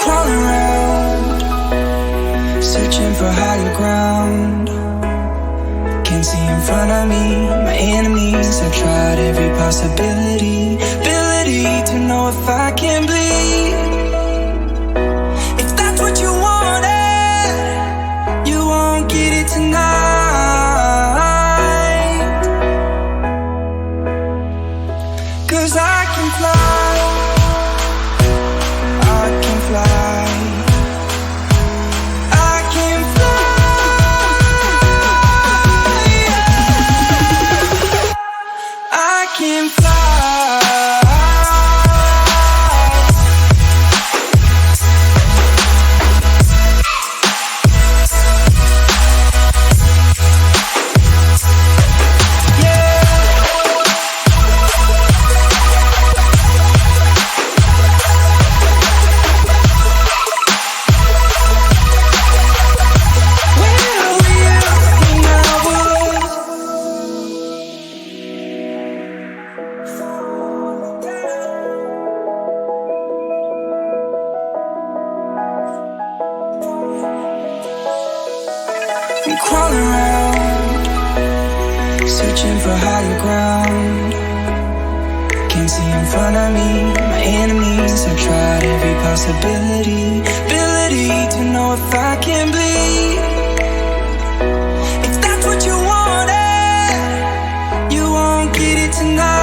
crawling around, searching for higher ground. Can't see in front of me, my enemies. I've tried every possibility, ability to know if I can bleed. If that's what you wanted, you won't get it tonight. 'Cause I can fly, I can fly, I can fly, I can fly. I'm crawling around, searching for higher ground. Can't see in front of me, my enemies. I've tried every possibility, ability to know if I can bleed. If that's what you wanted, you won't get it tonight.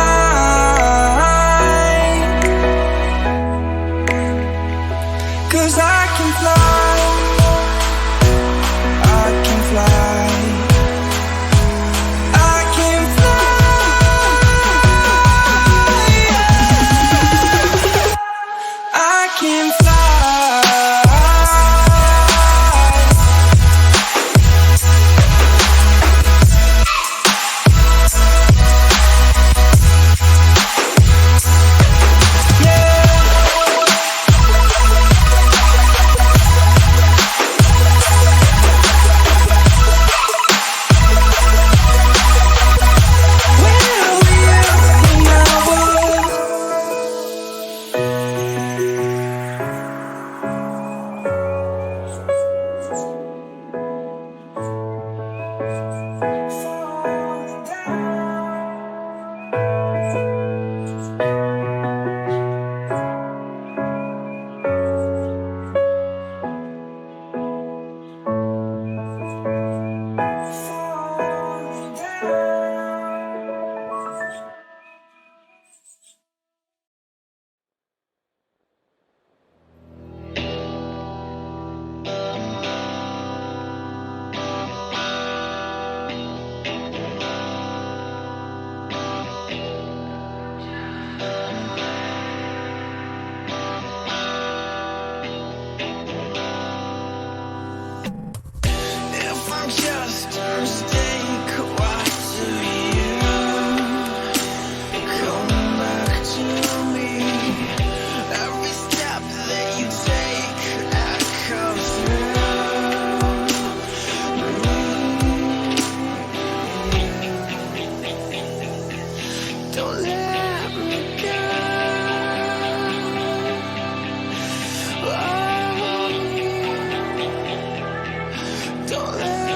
'Cause I can fly, I can fly, I can fly, I can fly. Just a mistake, what do you come back to me? Every step that you take echoes through me. Don't let me go. Don't let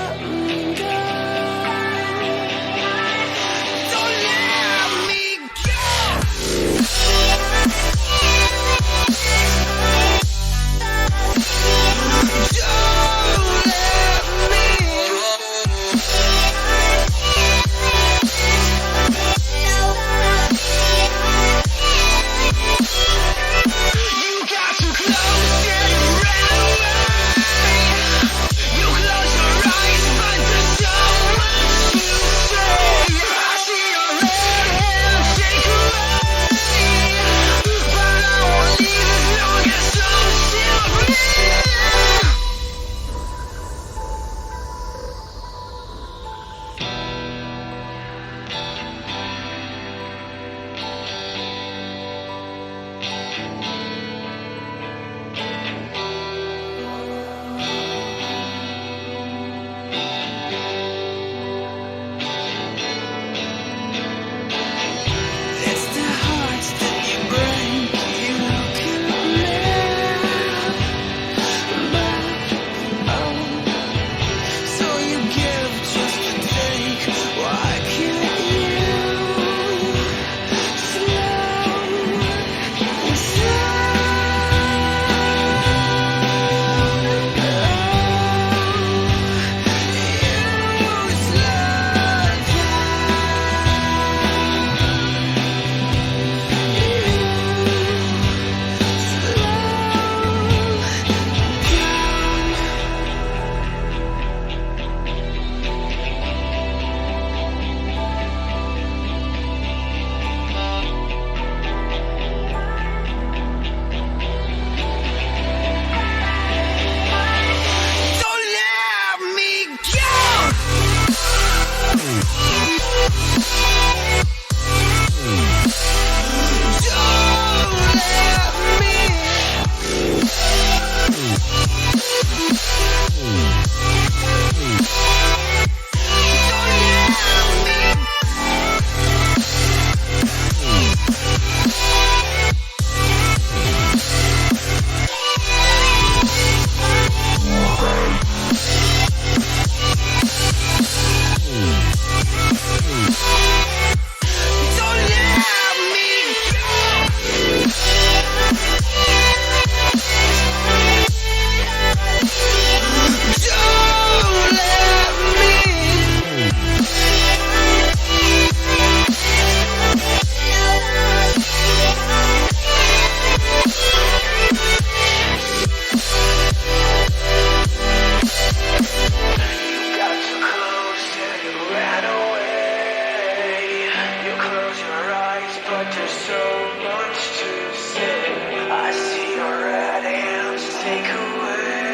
You close your eyes, but there's so much to say. I see your red hands take away,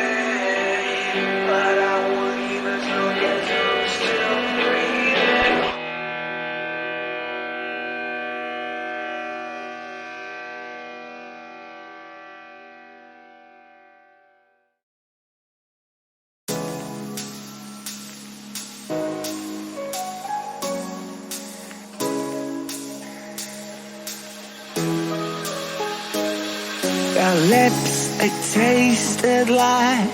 but I won't leave as long as I'm still breathing. Your lips, they tasted like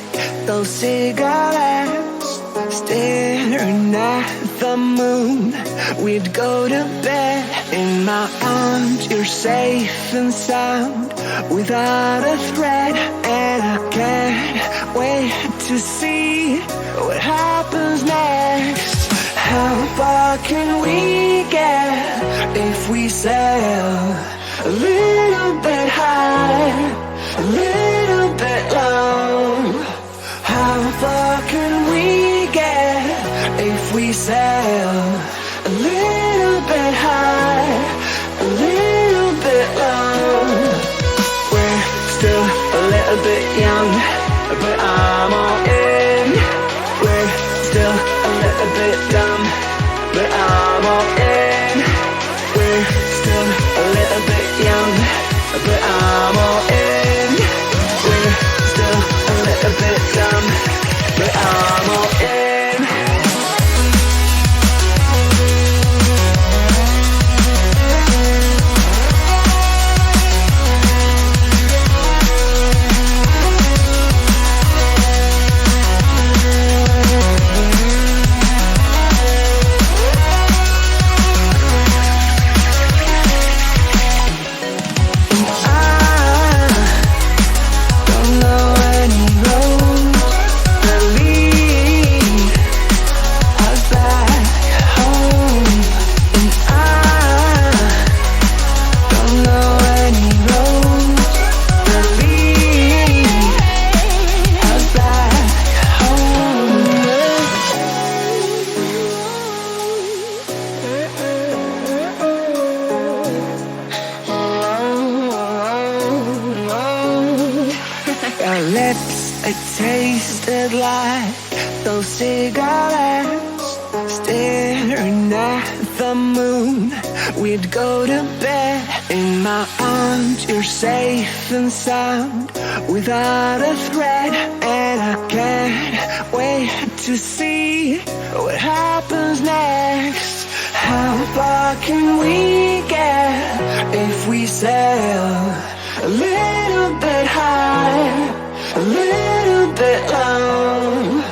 those cigarettes. Staring at the moon, we'd go to bed. In my arms, you're safe and sound, without a threat. And I can't wait to see what happens next. How far can we get if we sail a little bit high, a little bit low? How far can we get if we sail a little bit high, a little bit low? We're still a little bit young, but I'm all in. We're still a little bit dumb, but I'm all in. We're still a little bit young, but I'm all in. We're still a little bit dumb, but I'm all in. Your lips, they tasted like those cigarettes. Staring at the moon, we'd go to bed. In my arms, you're safe and sound, without a threat. And I can't wait to see what happens next. How far can we get if we sail a little bit high, a little bit low?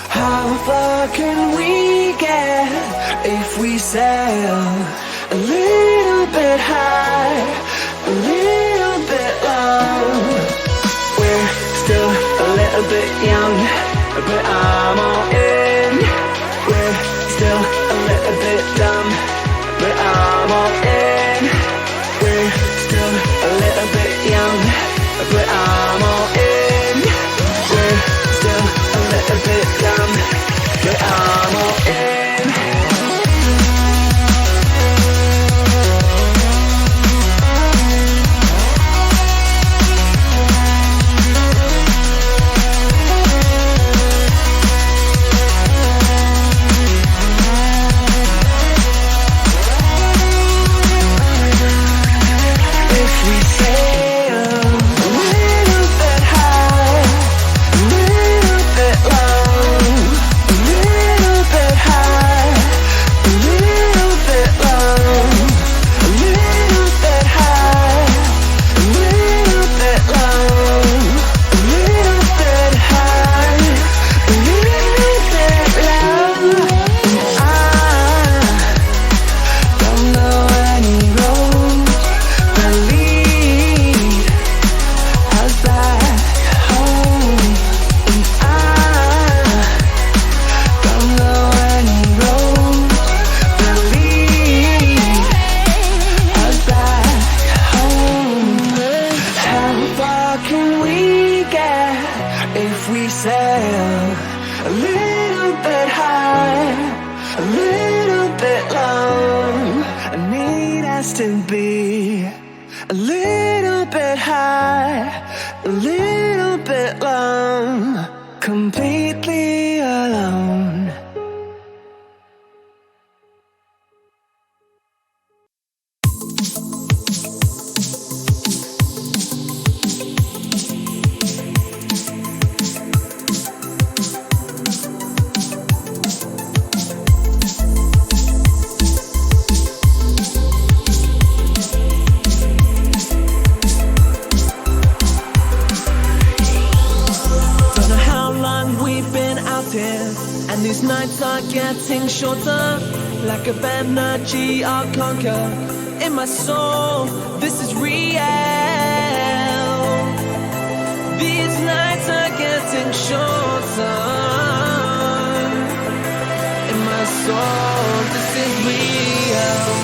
How far can we get if we sail a little bit high, a little bit low? We're still a little bit young, but I'm all in. We're still a little bit dumb, but I'm all in. We're still a little bit young, but I'm all in. We're still a little bit dumb, but I'm all in. Little bit destined be a little bit high, a little bit long, completely alone. And these nights are getting shorter, lack of energy I'll conquer. In my soul, this is real. These nights are getting shorter. In my soul, this is real.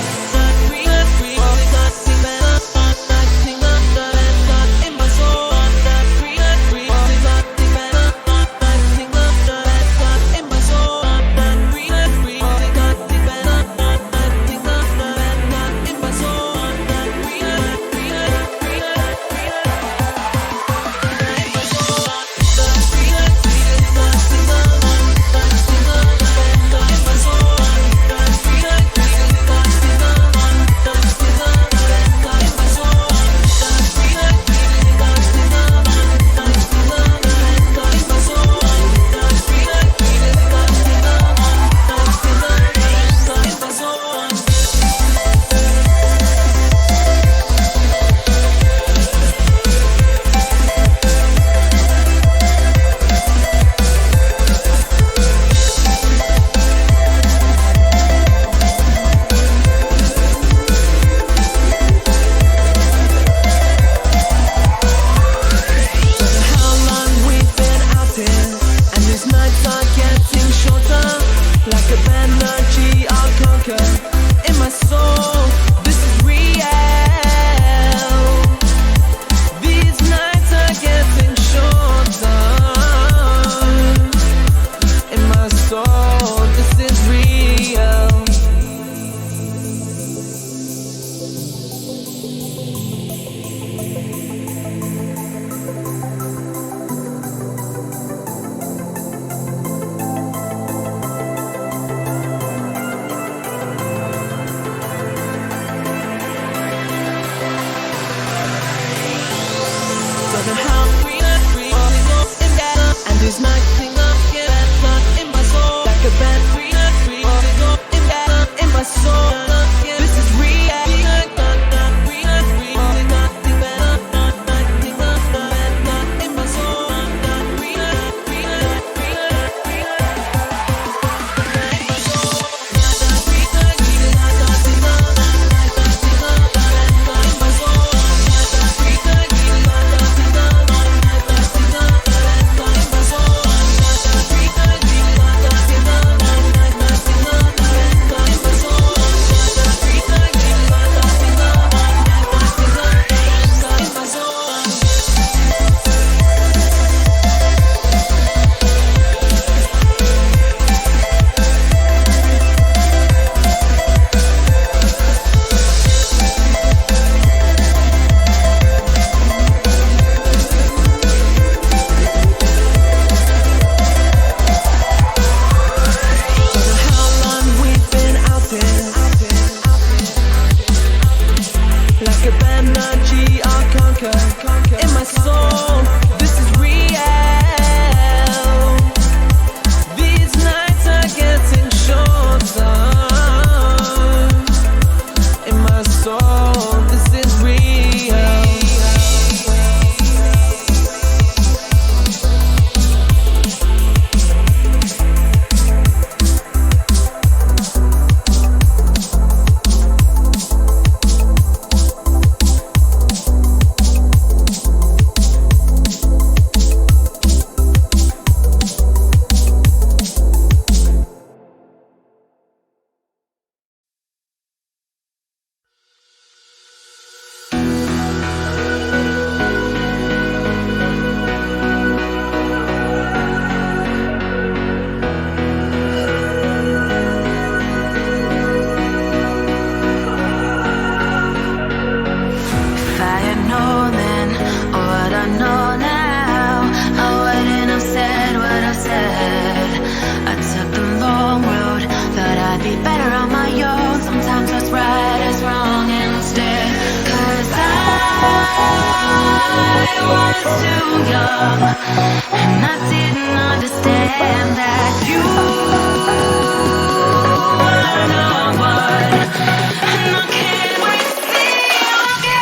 young, and I didn't understand that you were no one, and I can't wait to see you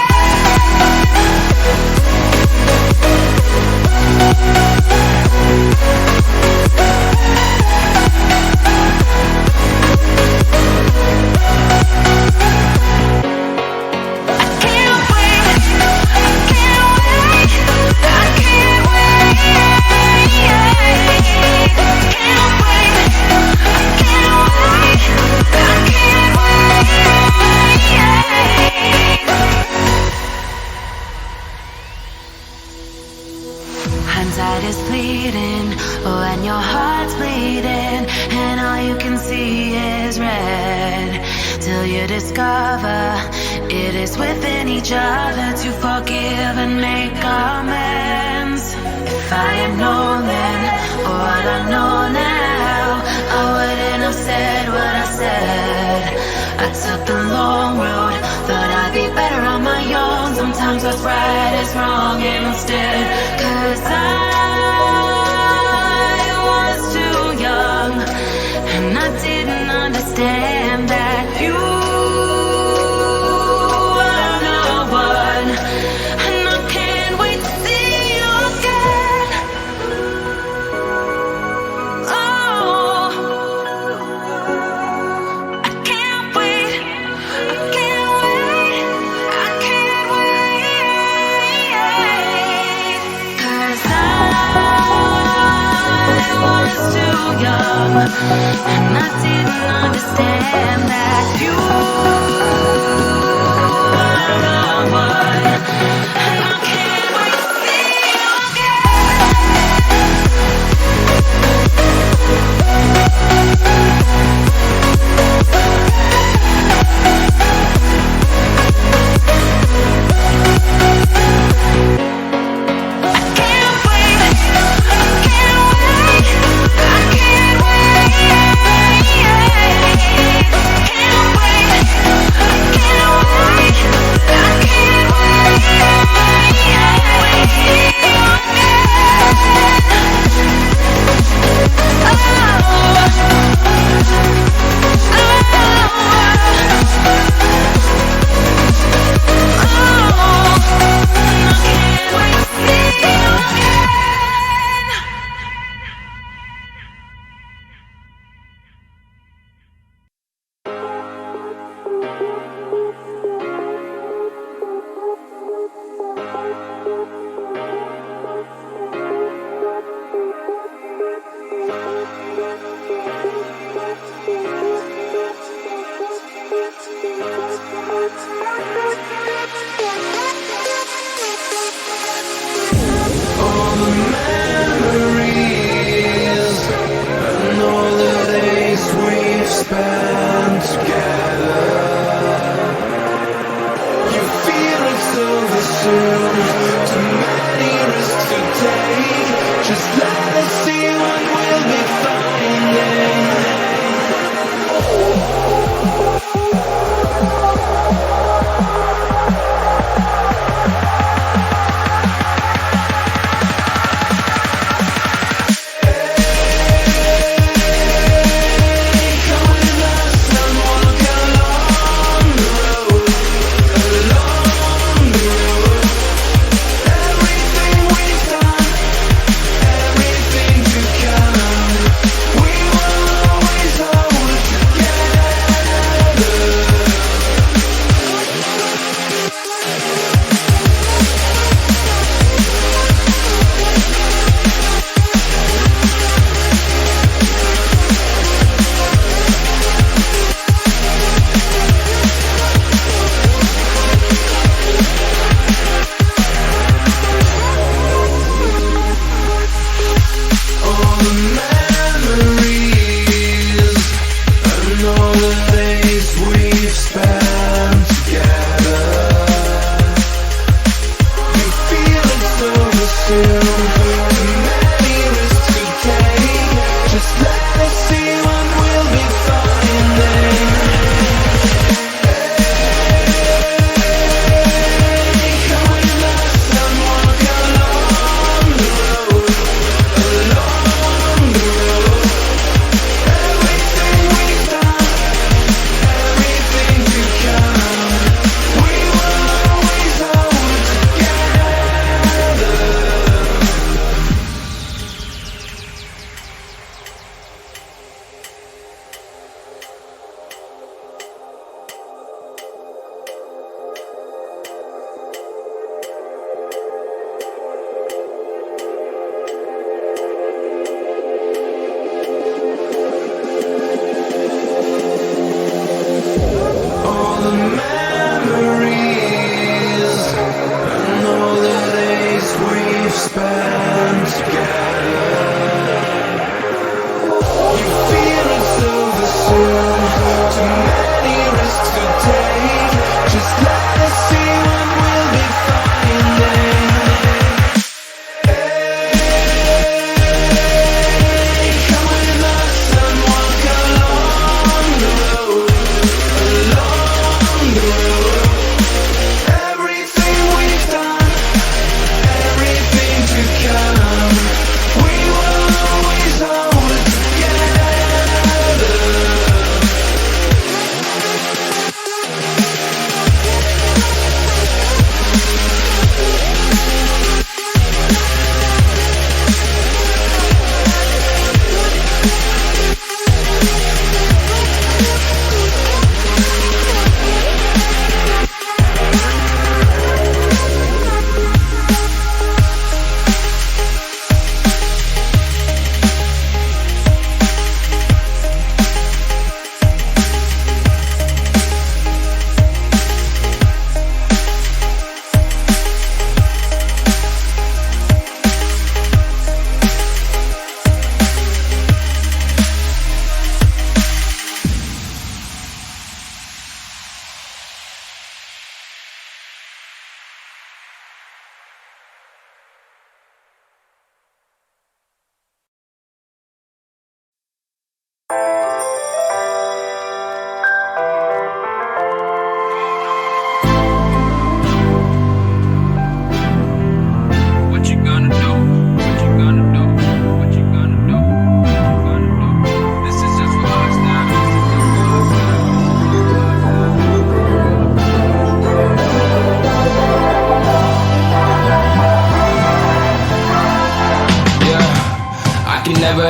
hindsight is fleeting when your heart's bleeding and all you can see is red, till you discover it is within each other to forgive and make amends. If I had known then what I know now, I wouldn't have said what I said. I took the long road, thought I'd be better on my own. Sometimes what's right is wrong instead, 'cause I was too young, and I didn't understand that you were no one, and I can't wait to see you again. Oh, I can't wait, I can't wait, I can't wait, 'cause I was too young, and I didn't understand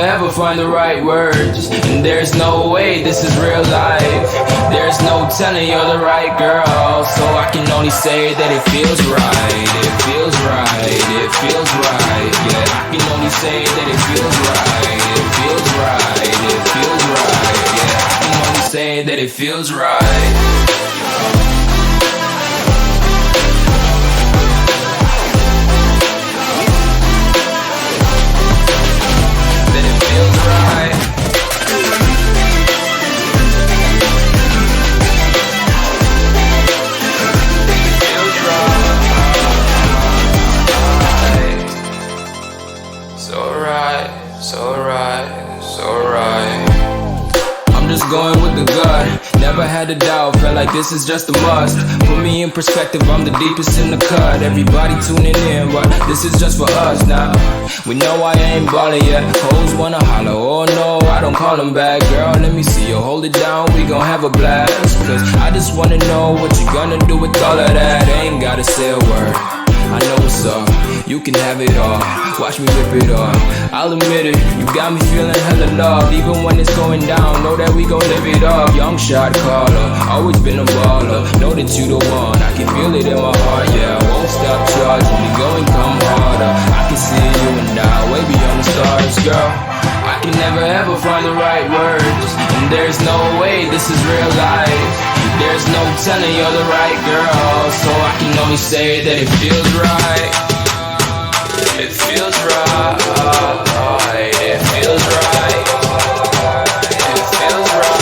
ever find the right words. And there's no way this is real life. There's no telling you're the right girl. So I can only say that it feels right. It feels right, it feels right. Yeah, I can only say that it feels right. It feels right, it feels right. Yeah, I can only say that it feels right. Going with the gut, never had a doubt, felt like this is just a must. Put me in perspective, I'm the deepest in the cut. Everybody tuning in, but this is just for us now. We know I ain't ballin' yet, hoes wanna holler, oh no, I don't call them back. Girl, let me see you hold it down, we gon' have a blast. Cause I just wanna know what you gonna do with all of that. Ain't gotta say a word, I know what's up, you can have it all. Watch me rip it off, I'll admit it, you got me feeling hella loved. Even when it's going down, know that we gon' live it up. Young shot caller, always been a baller. Know that you the one, I can feel it in my heart. Yeah, I won't stop charging, we going come harder. I can see you and I, way beyond the stars, girl. I can never ever find the right words. And there's no way this is real life. There's no telling you're the right girl. So I can only say that it feels right. It feels right, it feels right, it feels right.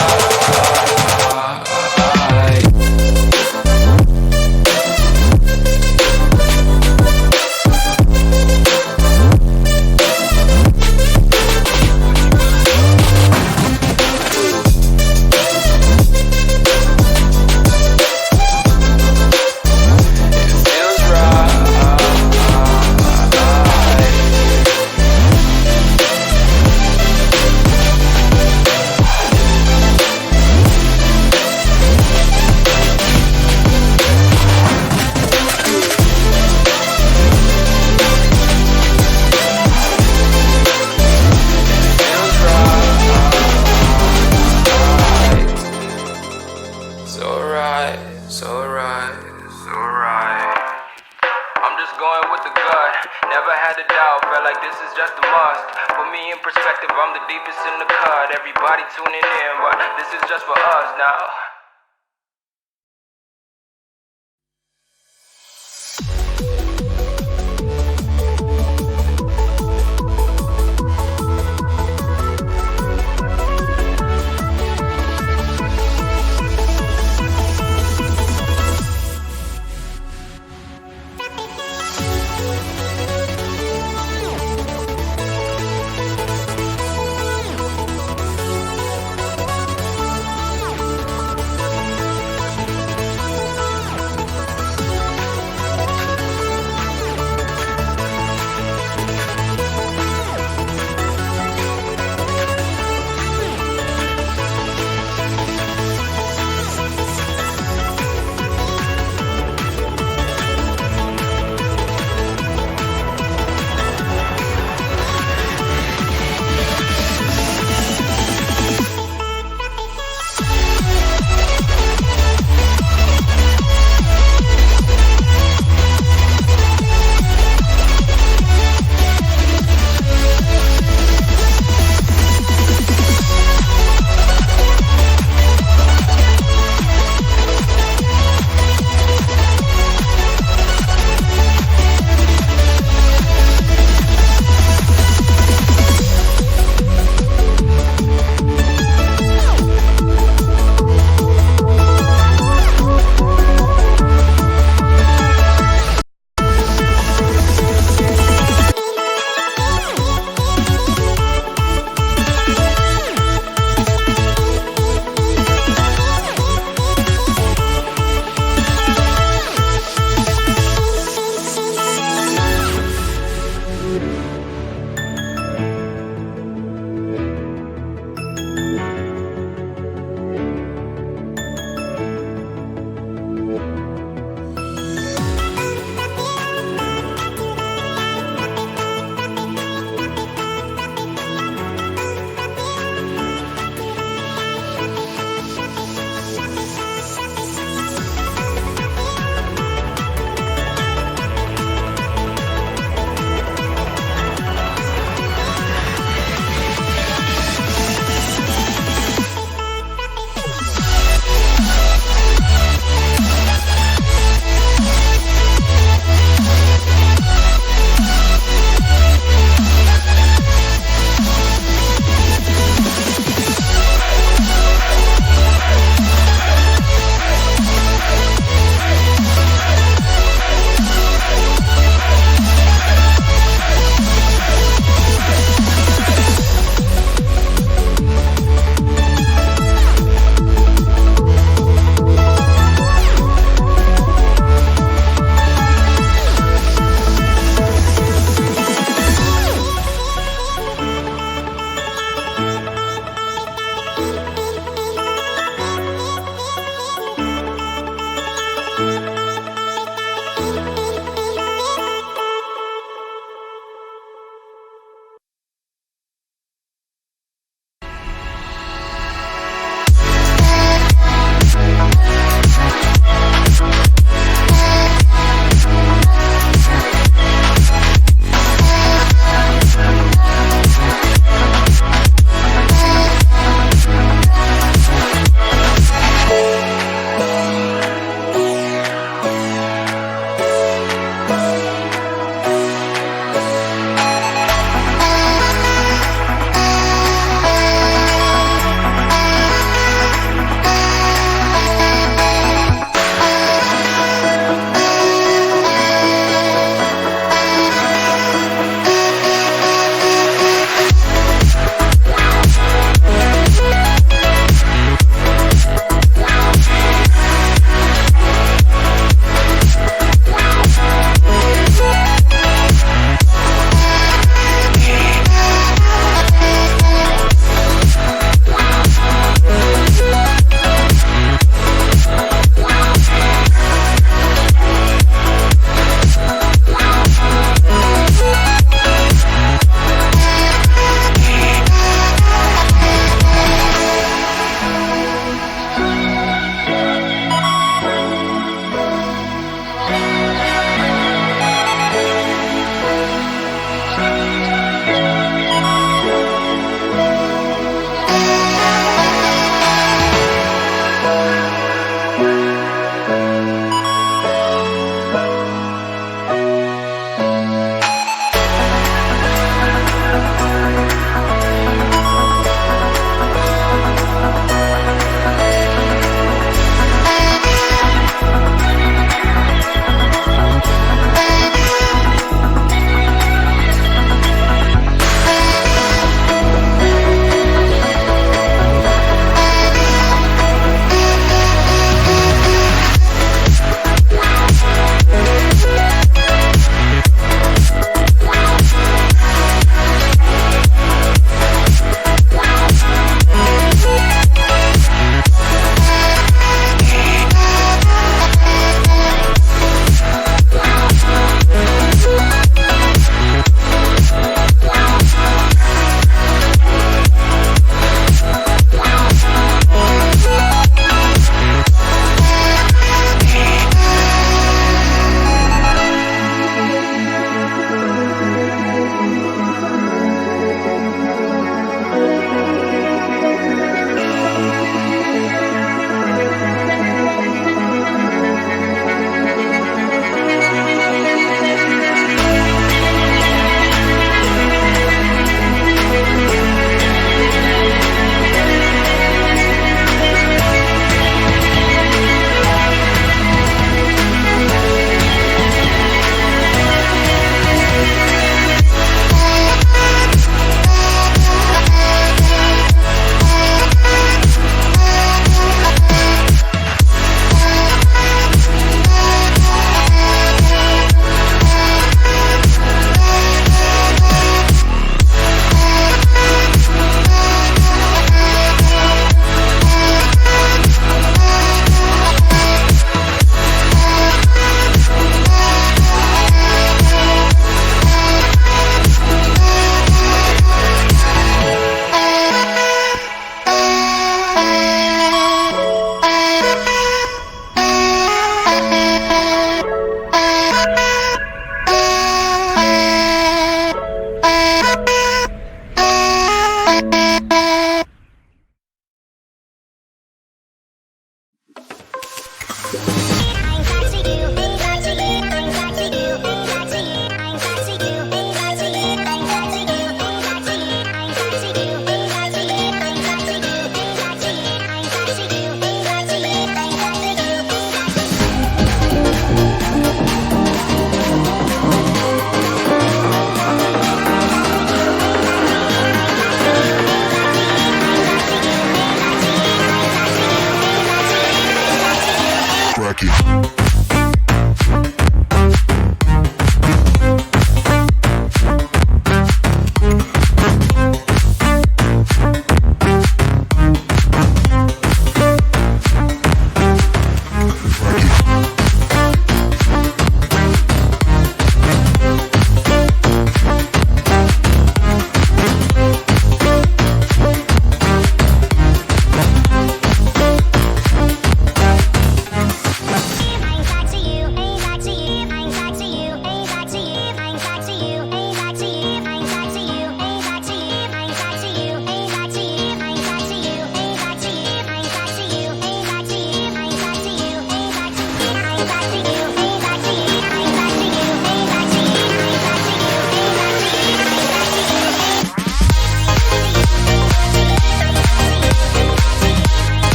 Everybody tuning in, but this is just for us now.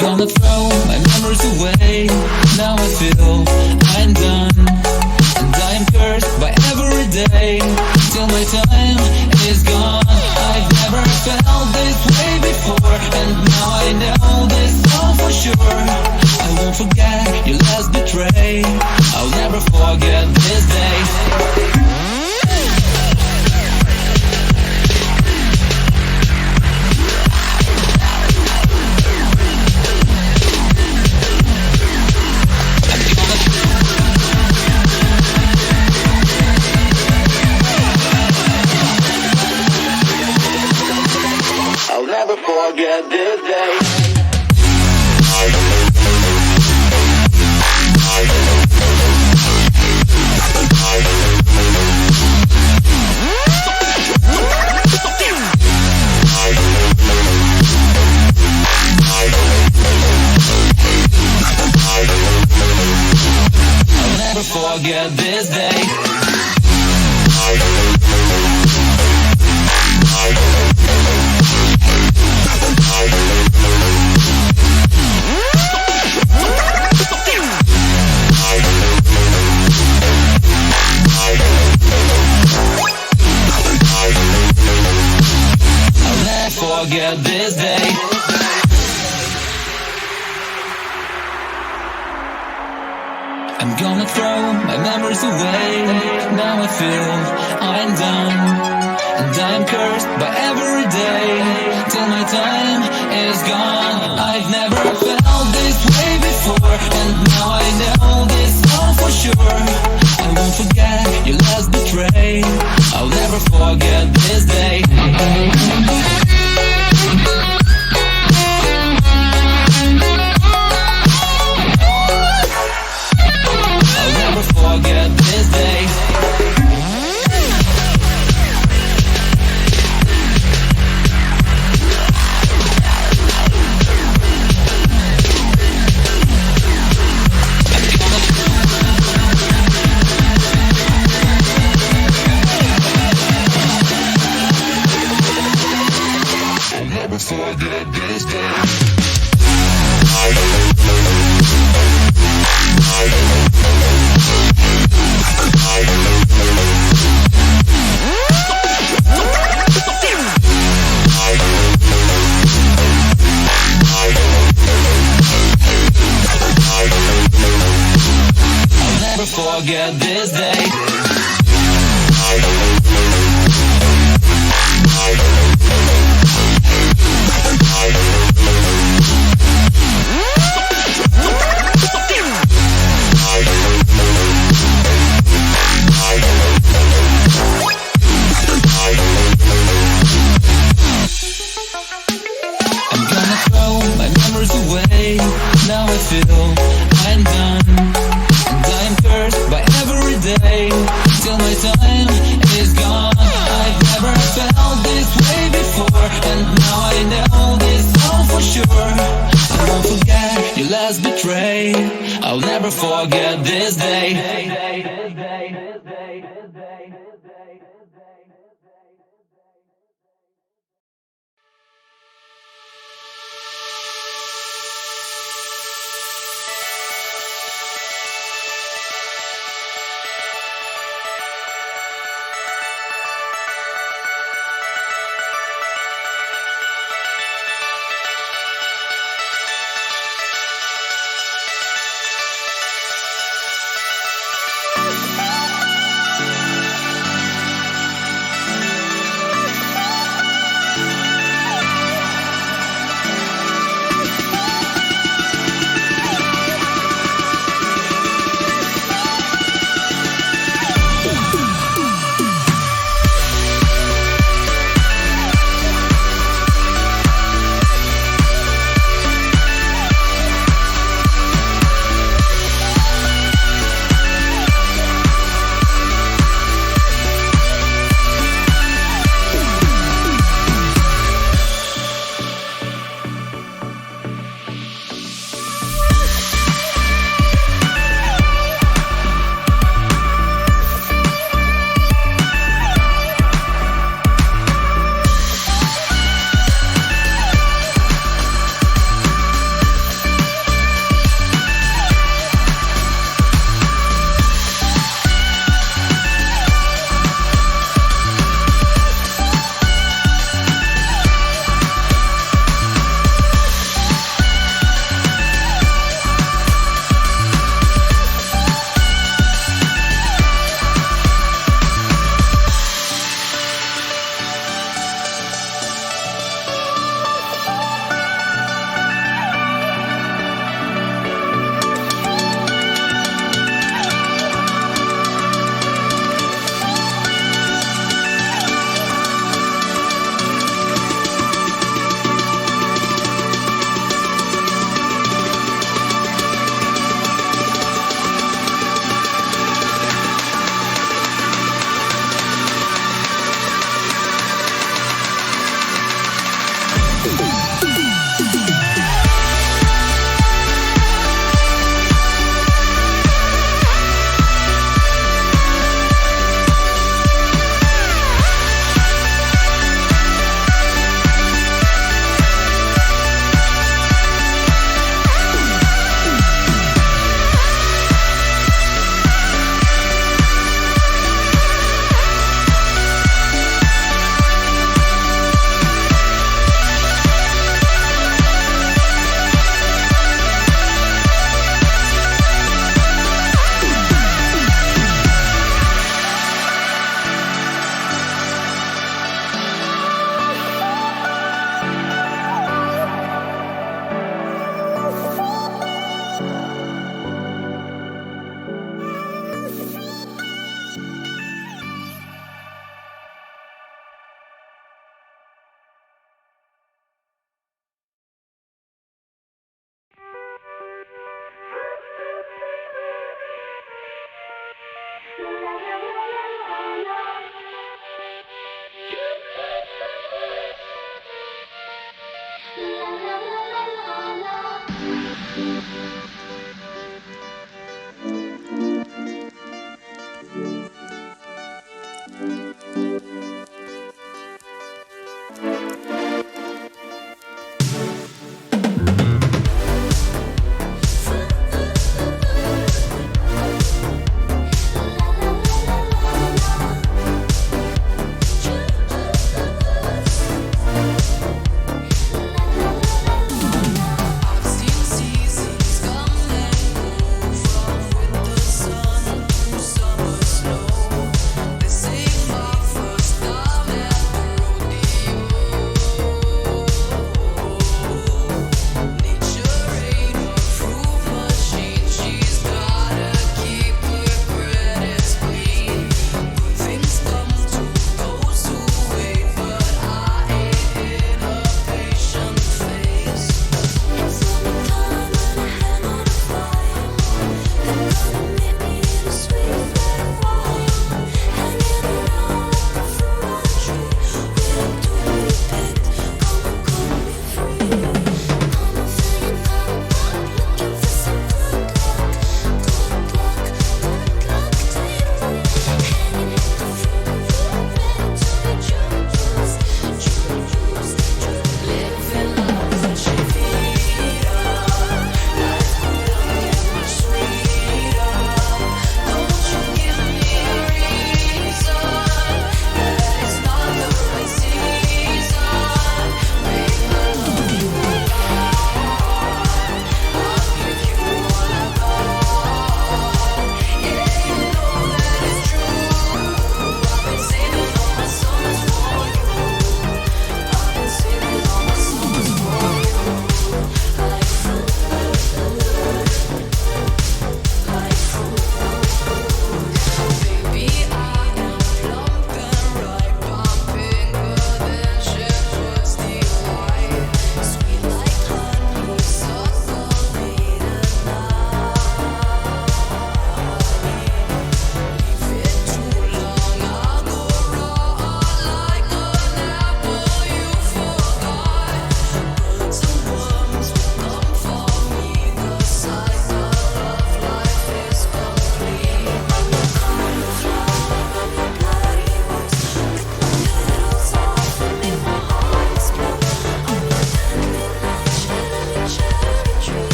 Gonna throw my memories away. Now I feel I'm done, and I am cursed by every day till my time is gone. I've never felt this way before, and now I know this all for sure. I won't forget your last betray. I'll never forget this day. I'll never forget this day. I'll never forget this day. I'll never forget this day. I'm gonna throw my memories away. Now I feel I'm done, and I'm cursed by every day till my time is gone. I've never felt this way before, and now I know this all for sure. I won't forget your last betray. I'll never forget this day. I'll never forget this day. I'll never forget this day. I'll never forget this day. I'm gonna throw my memories away. Now I feel I'm done, and I am cursed by every day till my time is gone. I've never felt this way before, and now I know this all for sure. I won't forget your last betray. I'll never forget this day.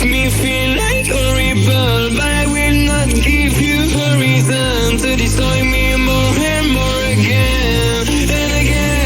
make me feel like a rebel, but I will not give you a reason to destroy me more and more again and again.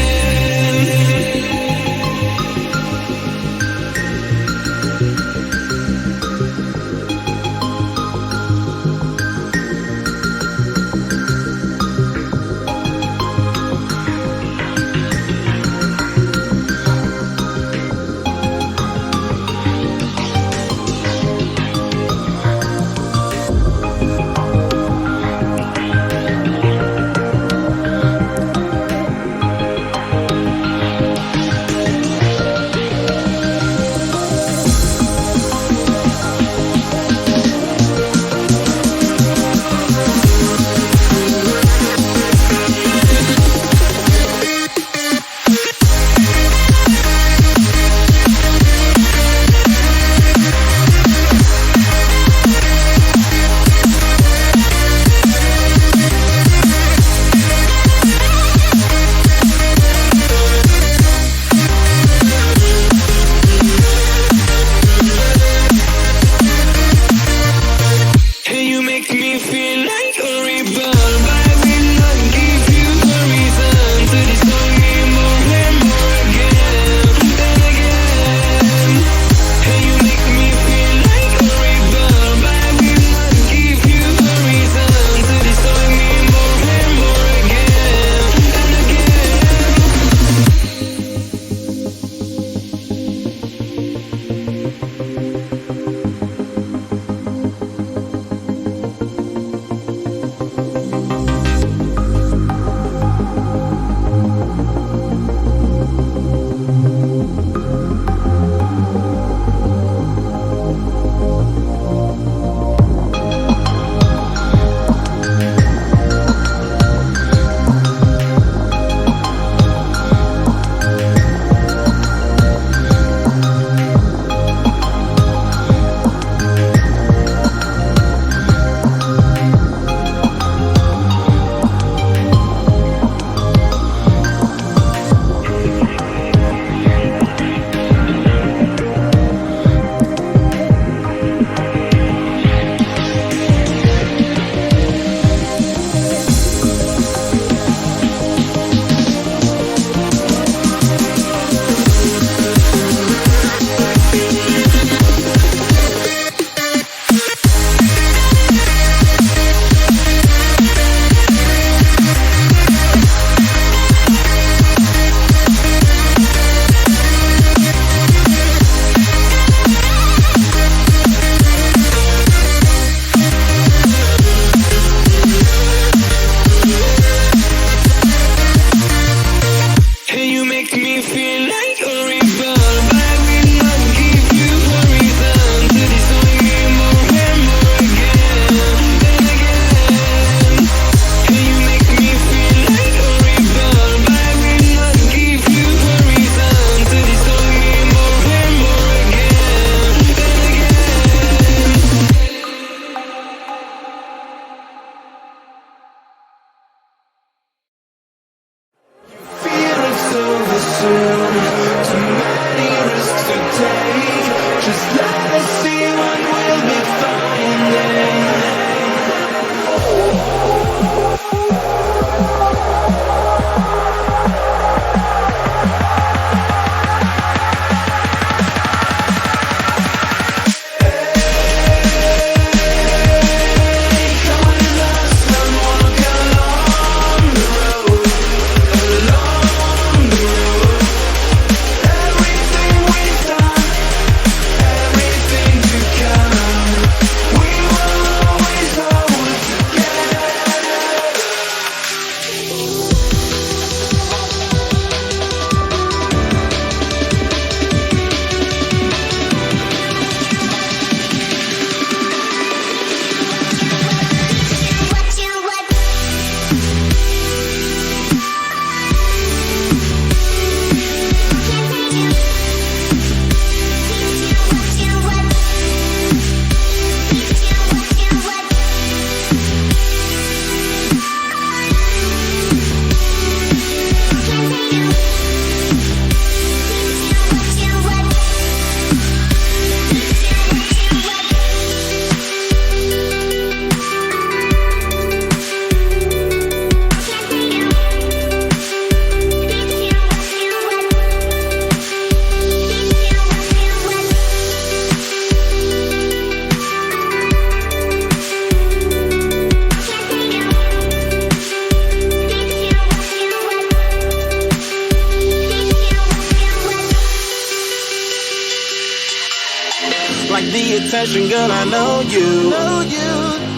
attention, girl, I know you.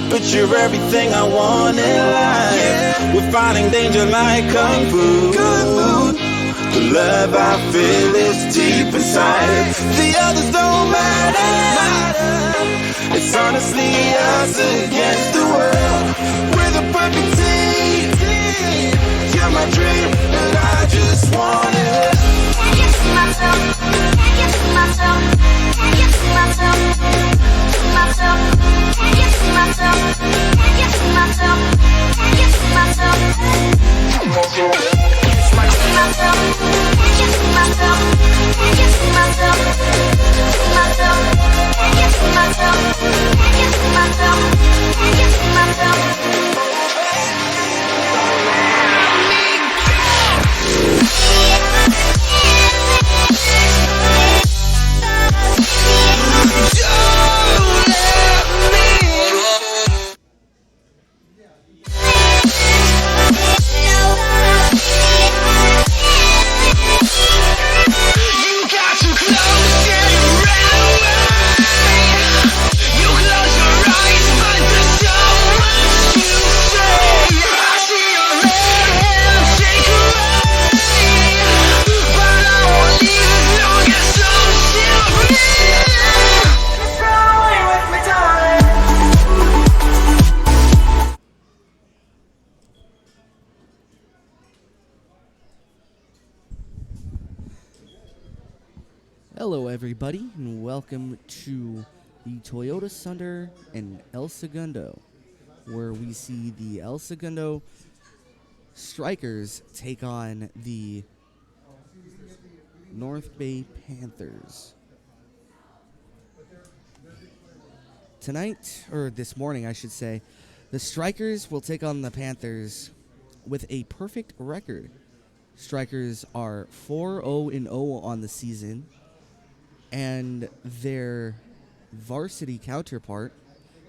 But you're everything I want in life. We're fighting danger like Kung Fu. The love I feel is deep inside. The others don't matter. It's honestly us against the world. We're the perfect team. You're my dream, and I just want it. Can you see myself? Can you see myself? Can you see myself? See myself? Can you see myself? Can you see myself? Can you see myself? See myself? Can you see myself? Can you see myself? See myself? Can you see myself? Can you see myself? Can you see myself? Hello, everybody, and welcome to the Toyota Thunder and El Segundo, where we see the El Segundo Strikers take on the North Bay Panthers. Tonight, or this morning, I should say, the Strikers will take on the Panthers with a perfect record. Strikers are 4-0-0 on the season, and their varsity counterpart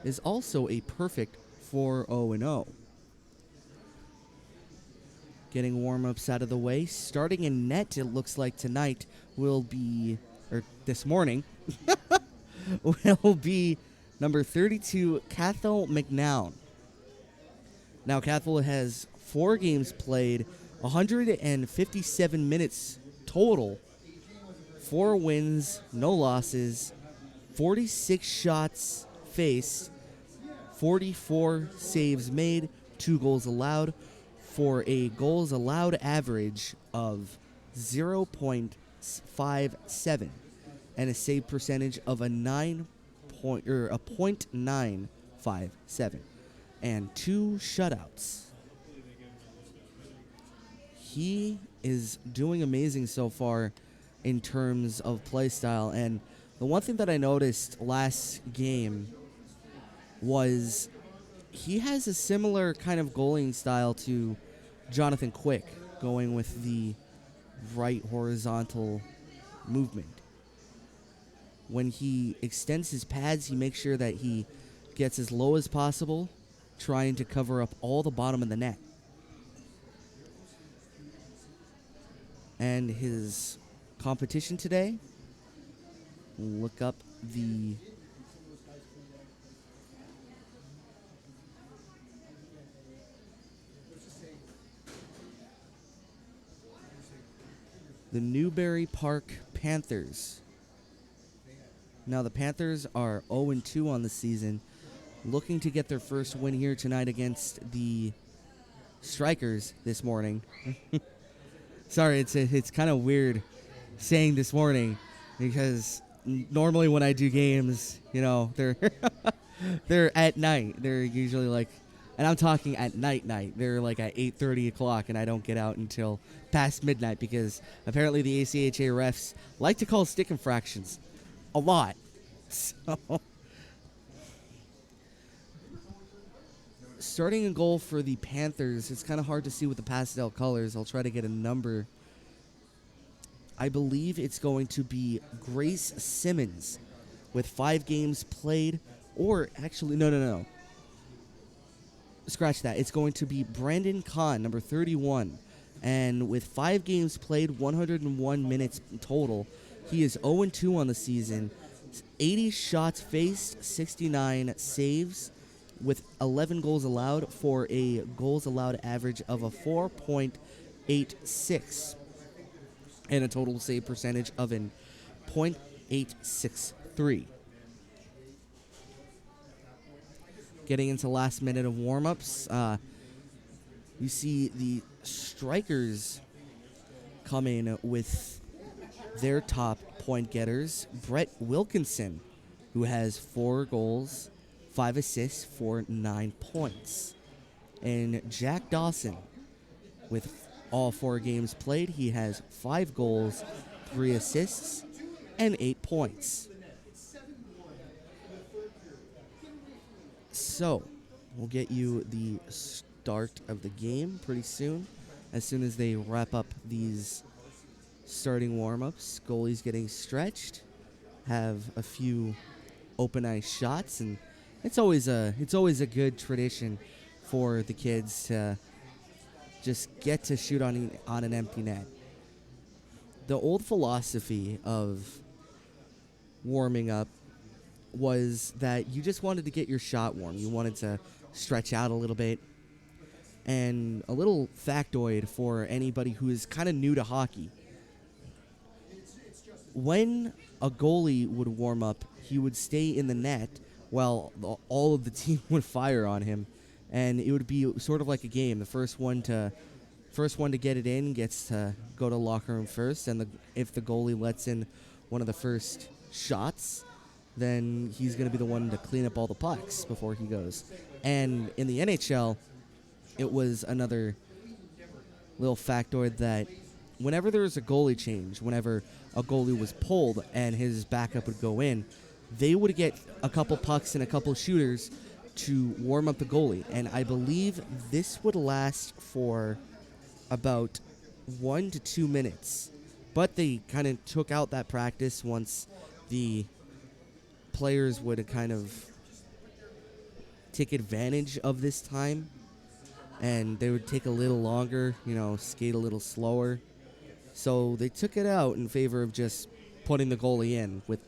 is also a perfect 4-0-0. Getting warm-ups out of the way, starting in net, it looks like tonight will be, or this morning, will be number 32, Cathal McNown. Now, Cathal has 4 games played, 157 minutes total, 4 wins, no losses, 46 shots faced, 44 saves made, 2 goals allowed, for a goals allowed average of 0.57 and a save percentage of a 0.957 and 2 shutouts. He is doing amazing so far in terms of play style, and the one thing that I noticed last game was he has a similar kind of goaling style to Jonathan Quick, going with the right horizontal movement. When he extends his pads, he makes sure that he gets as low as possible, trying to cover up all the bottom of the net. And his competition today, look up the Newbury Park Panthers. Now the Panthers are 0-2 on the season, looking to get their first win here tonight against the Strikers this morning. Sorry, it's kind of weird saying this morning, because normally when I do games, you know, they're they're at night. They're usually like, and I'm talking at night. They're like at 8:30 o'clock, and I don't get out until past midnight, because apparently the ACHA refs like to call stick infractions a lot. So, starting a goal for the Panthers, it's kind of hard to see with the pastel colors. I'll try to get a number. I believe it's going to be Grace Simmons with 5 games played, or actually, no. Scratch that. It's going to be Brandon Kahn, number 31, and with 5 games played, 101 minutes total. He is 0-2 on the season, 80 shots faced, 69 saves, with 11 goals allowed for a goals allowed average of a 4.86 and a total save percentage of an .863. Getting into last minute of warm-ups, you see the strikers come in with their top point getters, Brett Wilkinson, who has 4 goals, 5 assists for 9 points. And Jack Dawson, with all 4 games played, he has 5 goals, 3 assists, and 8 points. So, we'll get you the start of the game pretty soon. As soon as they wrap up these starting warm-ups, goalies getting stretched, have a few open ice shots, and it's always a good tradition for the kids to just get to shoot on an empty net. The old philosophy of warming up was that you just wanted to get your shot warm. You wanted to stretch out a little bit. And a little factoid for anybody who is kind of new to hockey. When a goalie would warm up, he would stay in the net while all of the team would fire on him, and it would be sort of like a game. The first one to get it in gets to go to locker room first, and if the goalie lets in one of the first shots, then he's going to be the one to clean up all the pucks before he goes. And in the NHL, it was another little factoid that whenever there was a goalie change, whenever a goalie was pulled and his backup would go in, they would get a couple pucks and a couple shooters to warm up the goalie. And I believe this would last for about 1 to 2 minutes. But they kind of took out that practice once the players would kind of take advantage of this time. And they would take a little longer, skate a little slower. So they took it out in favor of just putting the goalie in with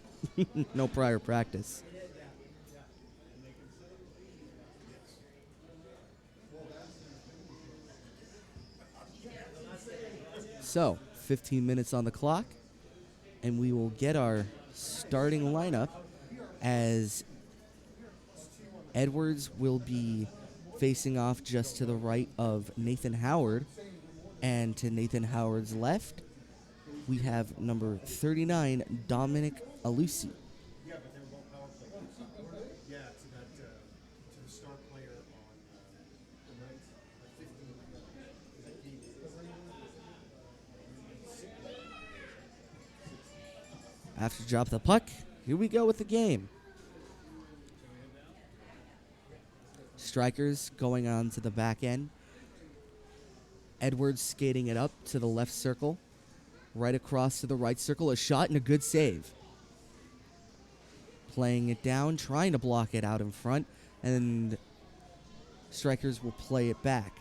no prior practice. So, 15 minutes on the clock, and we will get our starting lineup as Edwards will be facing off just to the right of Nathan Howard, and to Nathan Howard's left, we have number 39, Dominic Alusi. After drop the puck, here we go with the game. Strikers going on to the back end. Edwards skating it up to the left circle. Right across to the right circle. A shot and a good save. Playing it down, trying to block it out in front. And Strikers will play it back.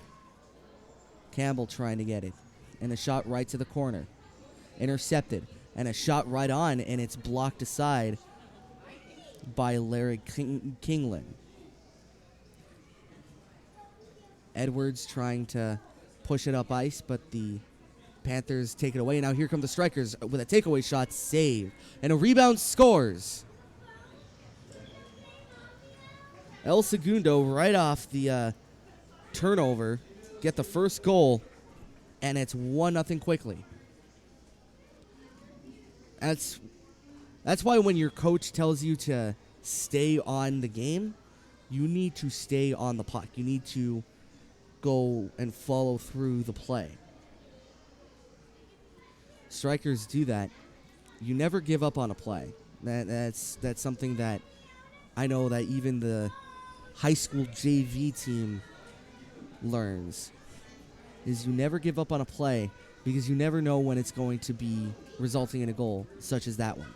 Campbell trying to get it. And a shot right to the corner. Intercepted. And a shot right on, and it's blocked aside by Larry Kinglin. Edwards trying to push it up ice, but the Panthers take it away. Now here come the Strikers with a takeaway shot, save, and a rebound, scores. El Segundo right off the turnover, get the first goal, and it's 1-0 quickly. That's why when your coach tells you to stay on the game, you need to stay on the puck. You need to go and follow through the play. Strikers do that. You never give up on a play. That's something that I know that even the high school JV team learns, is you never give up on a play, because you never know when it's going to be resulting in a goal, such as that one.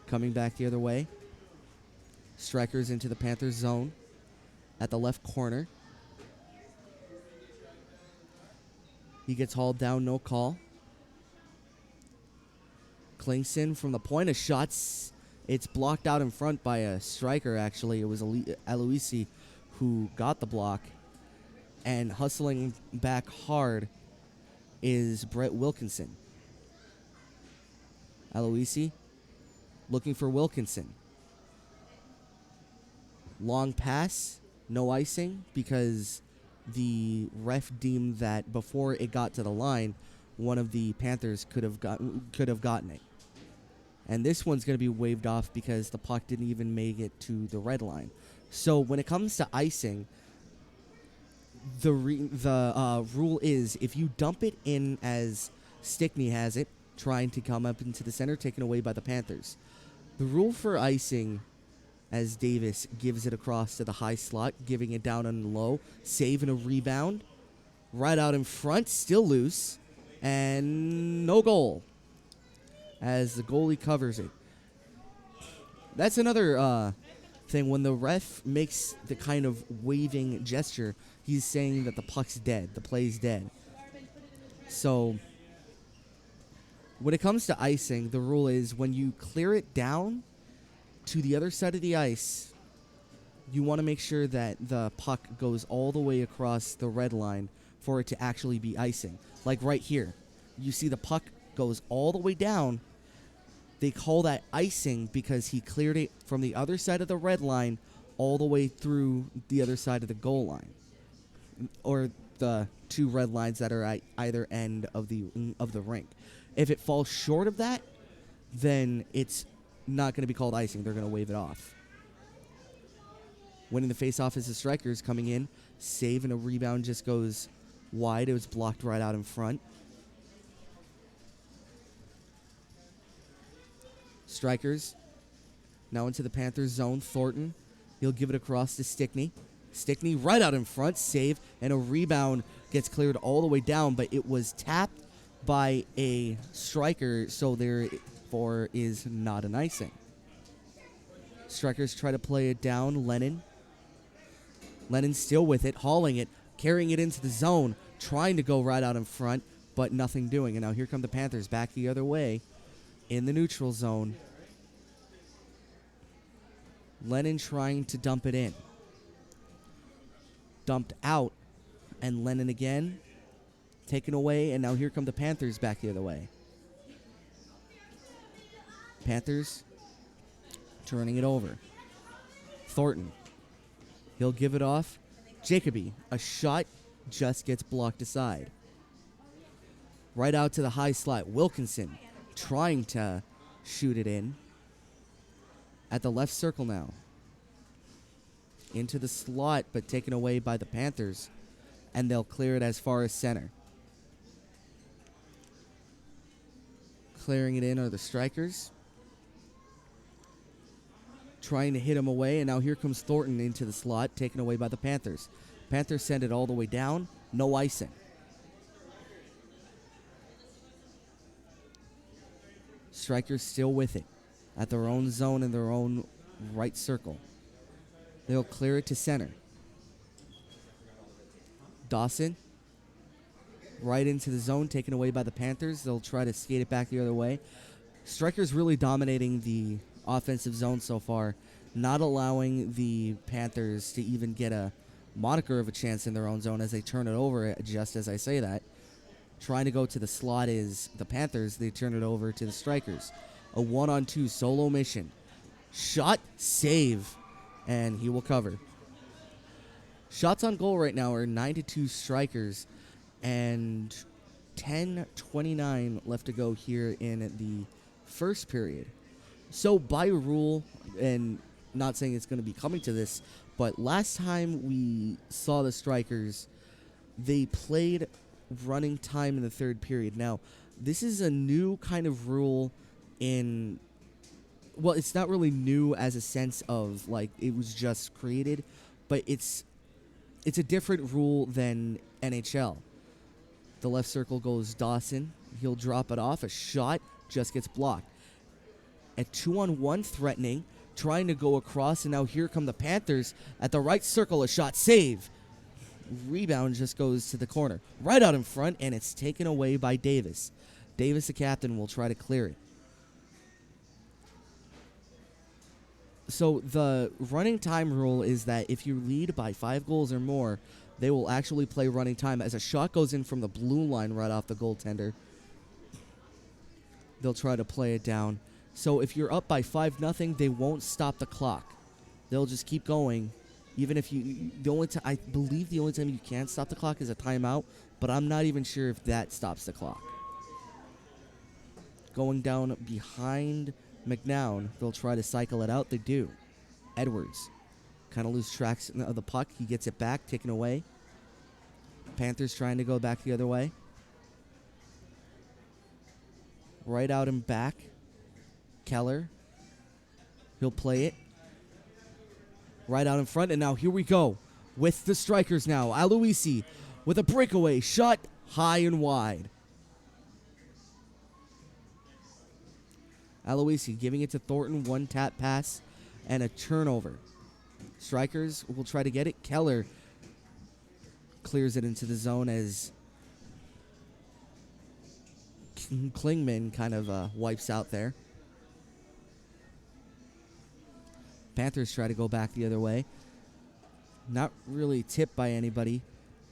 Coming back the other way. Strikers into the Panthers zone at the left corner. He gets hauled down, no call. Klingson from the point of shots. It's blocked out in front by a striker, actually. It was Aloisi who got the block. And hustling back hard is Brett Wilkinson. Aloisi looking for Wilkinson. Long pass, no icing, because the ref deemed that before it got to the line, one of the Panthers could have gotten it. And this one's going to be waved off because the puck didn't even make it to the red line. So when it comes to icing, the rule is if you dump it in as Stickney has it, trying to come up into the center, taken away by the Panthers. The rule for icing, as Davis gives it across to the high slot, giving it down on the low, save and a rebound, right out in front, still loose, and no goal, as the goalie covers it. That's another thing. When the ref makes the kind of waving gesture, he's saying that the puck's dead, the play's dead. So when it comes to icing, the rule is when you clear it down to the other side of the ice, you want to make sure that the puck goes all the way across the red line for it to actually be icing. Like right here, you see the puck goes all the way down. They call that icing because he cleared it from the other side of the red line all the way through the other side of the goal line, or the two red lines that are at either end of the rink. If it falls short of that, then it's not going to be called icing. They're going to wave it off. Winning the faceoff is the Strikers coming in. Save and a rebound just goes wide. It was blocked right out in front. Strikers now into the Panthers zone. Thornton, he'll give it across to Stickney. Stickney right out in front. Save and a rebound gets cleared all the way down, but it was tapped by a striker, so therefore is not an icing. Strikers try to play it down. Lennon still with it, hauling it, carrying it into the zone, trying to go right out in front, but nothing doing. And now here come the Panthers back the other way in the neutral zone. Lennon trying to dump it in. Dumped out, and Lennon again, taken away, and now here come the Panthers back the other way. Panthers turning it over. Thornton, he'll give it off. Jacoby, a shot just gets blocked aside. Right out to the high slot. Wilkinson trying to shoot it in. At the left circle now. Into the slot, but taken away by the Panthers. And they'll clear it as far as center. Clearing it in are the Strikers. Trying to hit him away, and now here comes Thornton into the slot, taken away by the Panthers. Panthers send it all the way down. No icing. Strikers still with it. At their own zone in their own right circle. They'll clear it to center. Dawson. Right into the zone, taken away by the Panthers. They'll try to skate it back the other way. Strikers really dominating the offensive zone so far, not allowing the Panthers to even get a moniker of a chance in their own zone as they turn it over, just as I say that. Trying to go to the slot is the Panthers. They turn it over to the Strikers. A 1-on-2 solo mission. Shot, save, and he will cover. Shots on goal right now are 9-2 Strikers, and 10:29 left to go here in the first period. So by rule, and not saying it's going to be coming to this, but last time we saw the Strikers, they played running time in the third period. Now, this is a new kind of rule in, well, it's not really new as a sense of, like, it was just created, but it's a different rule than NHL. The left circle goes Dawson. He'll drop it off. A shot just gets blocked. At 2-on-1, threatening, trying to go across, and now here come the Panthers at the right circle. A shot, save. Rebound just goes to the corner. Right out in front, and it's taken away by Davis. Davis, the captain, will try to clear it. So the running time rule is that if you lead by 5 goals or more, they will actually play running time. As a shot goes in from the blue line right off the goaltender, they'll try to play it down. So if you're up by 5-0, they won't stop the clock. They'll just keep going. Even if I believe the only time you can't stop the clock is a timeout, but I'm not even sure if that stops the clock. Going down behind McNown, they'll try to cycle it out. They do. Edwards kind of lose tracks of the puck. He gets it back, taken away. Panthers trying to go back the other way. Right out and back. Keller. He'll play it. Right out in front, and now here we go with the strikers now. Aloisi with a breakaway shot high and wide. Aloisi giving it to Thornton, one tap pass and a turnover. Strikers will try to get it. Keller clears it into the zone as Klingman kind of wipes out there. Panthers try to go back the other way. Not really tipped by anybody,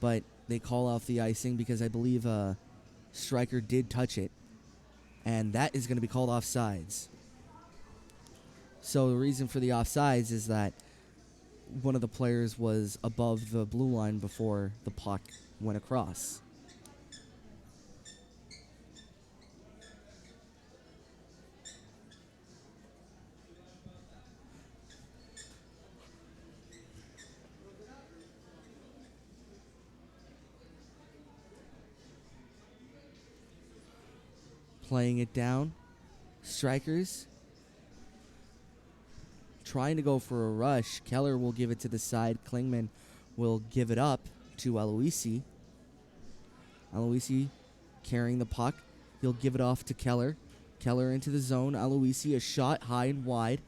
but they call off the icing because I believe Stryker did touch it. And that is going to be called offsides. So the reason for the offsides is that one of the players was above the blue line before the puck went across. Playing it down. Strikers trying to go for a rush. Keller will give it to the side. Klingman will give it up to Aloisi. Aloisi carrying the puck. He'll give it off to Keller. Keller into the zone. Aloisi a shot high and wide.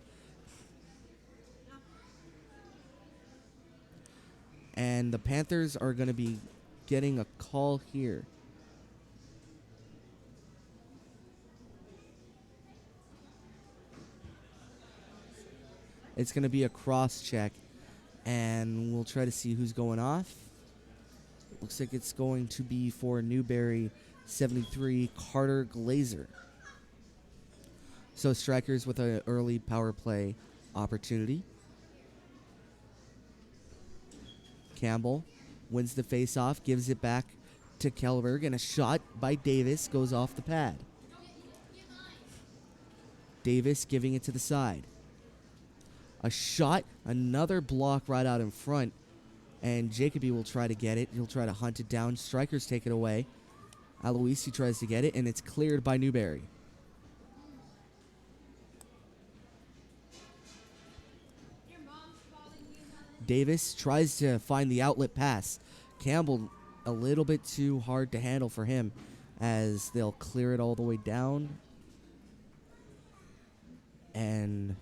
And the Panthers are going to be getting a call here. It's going to be a cross check, and we'll try to see who's going off. Looks like it's going to be for Newberry 73, Carter Glazer. So Strikers with an early power play opportunity. Campbell wins the face-off, gives it back to Kellberg, and a shot by Davis goes off the pad. Davis giving it to the side. A shot, another block right out in front, and Jacoby will try to get it. He'll try to hunt it down. Strikers take it away. Aloisi tries to get it, and it's cleared by Newberry. Davis tries to find the outlet pass. Campbell a little bit too hard to handle for him as they'll clear it all the way down. And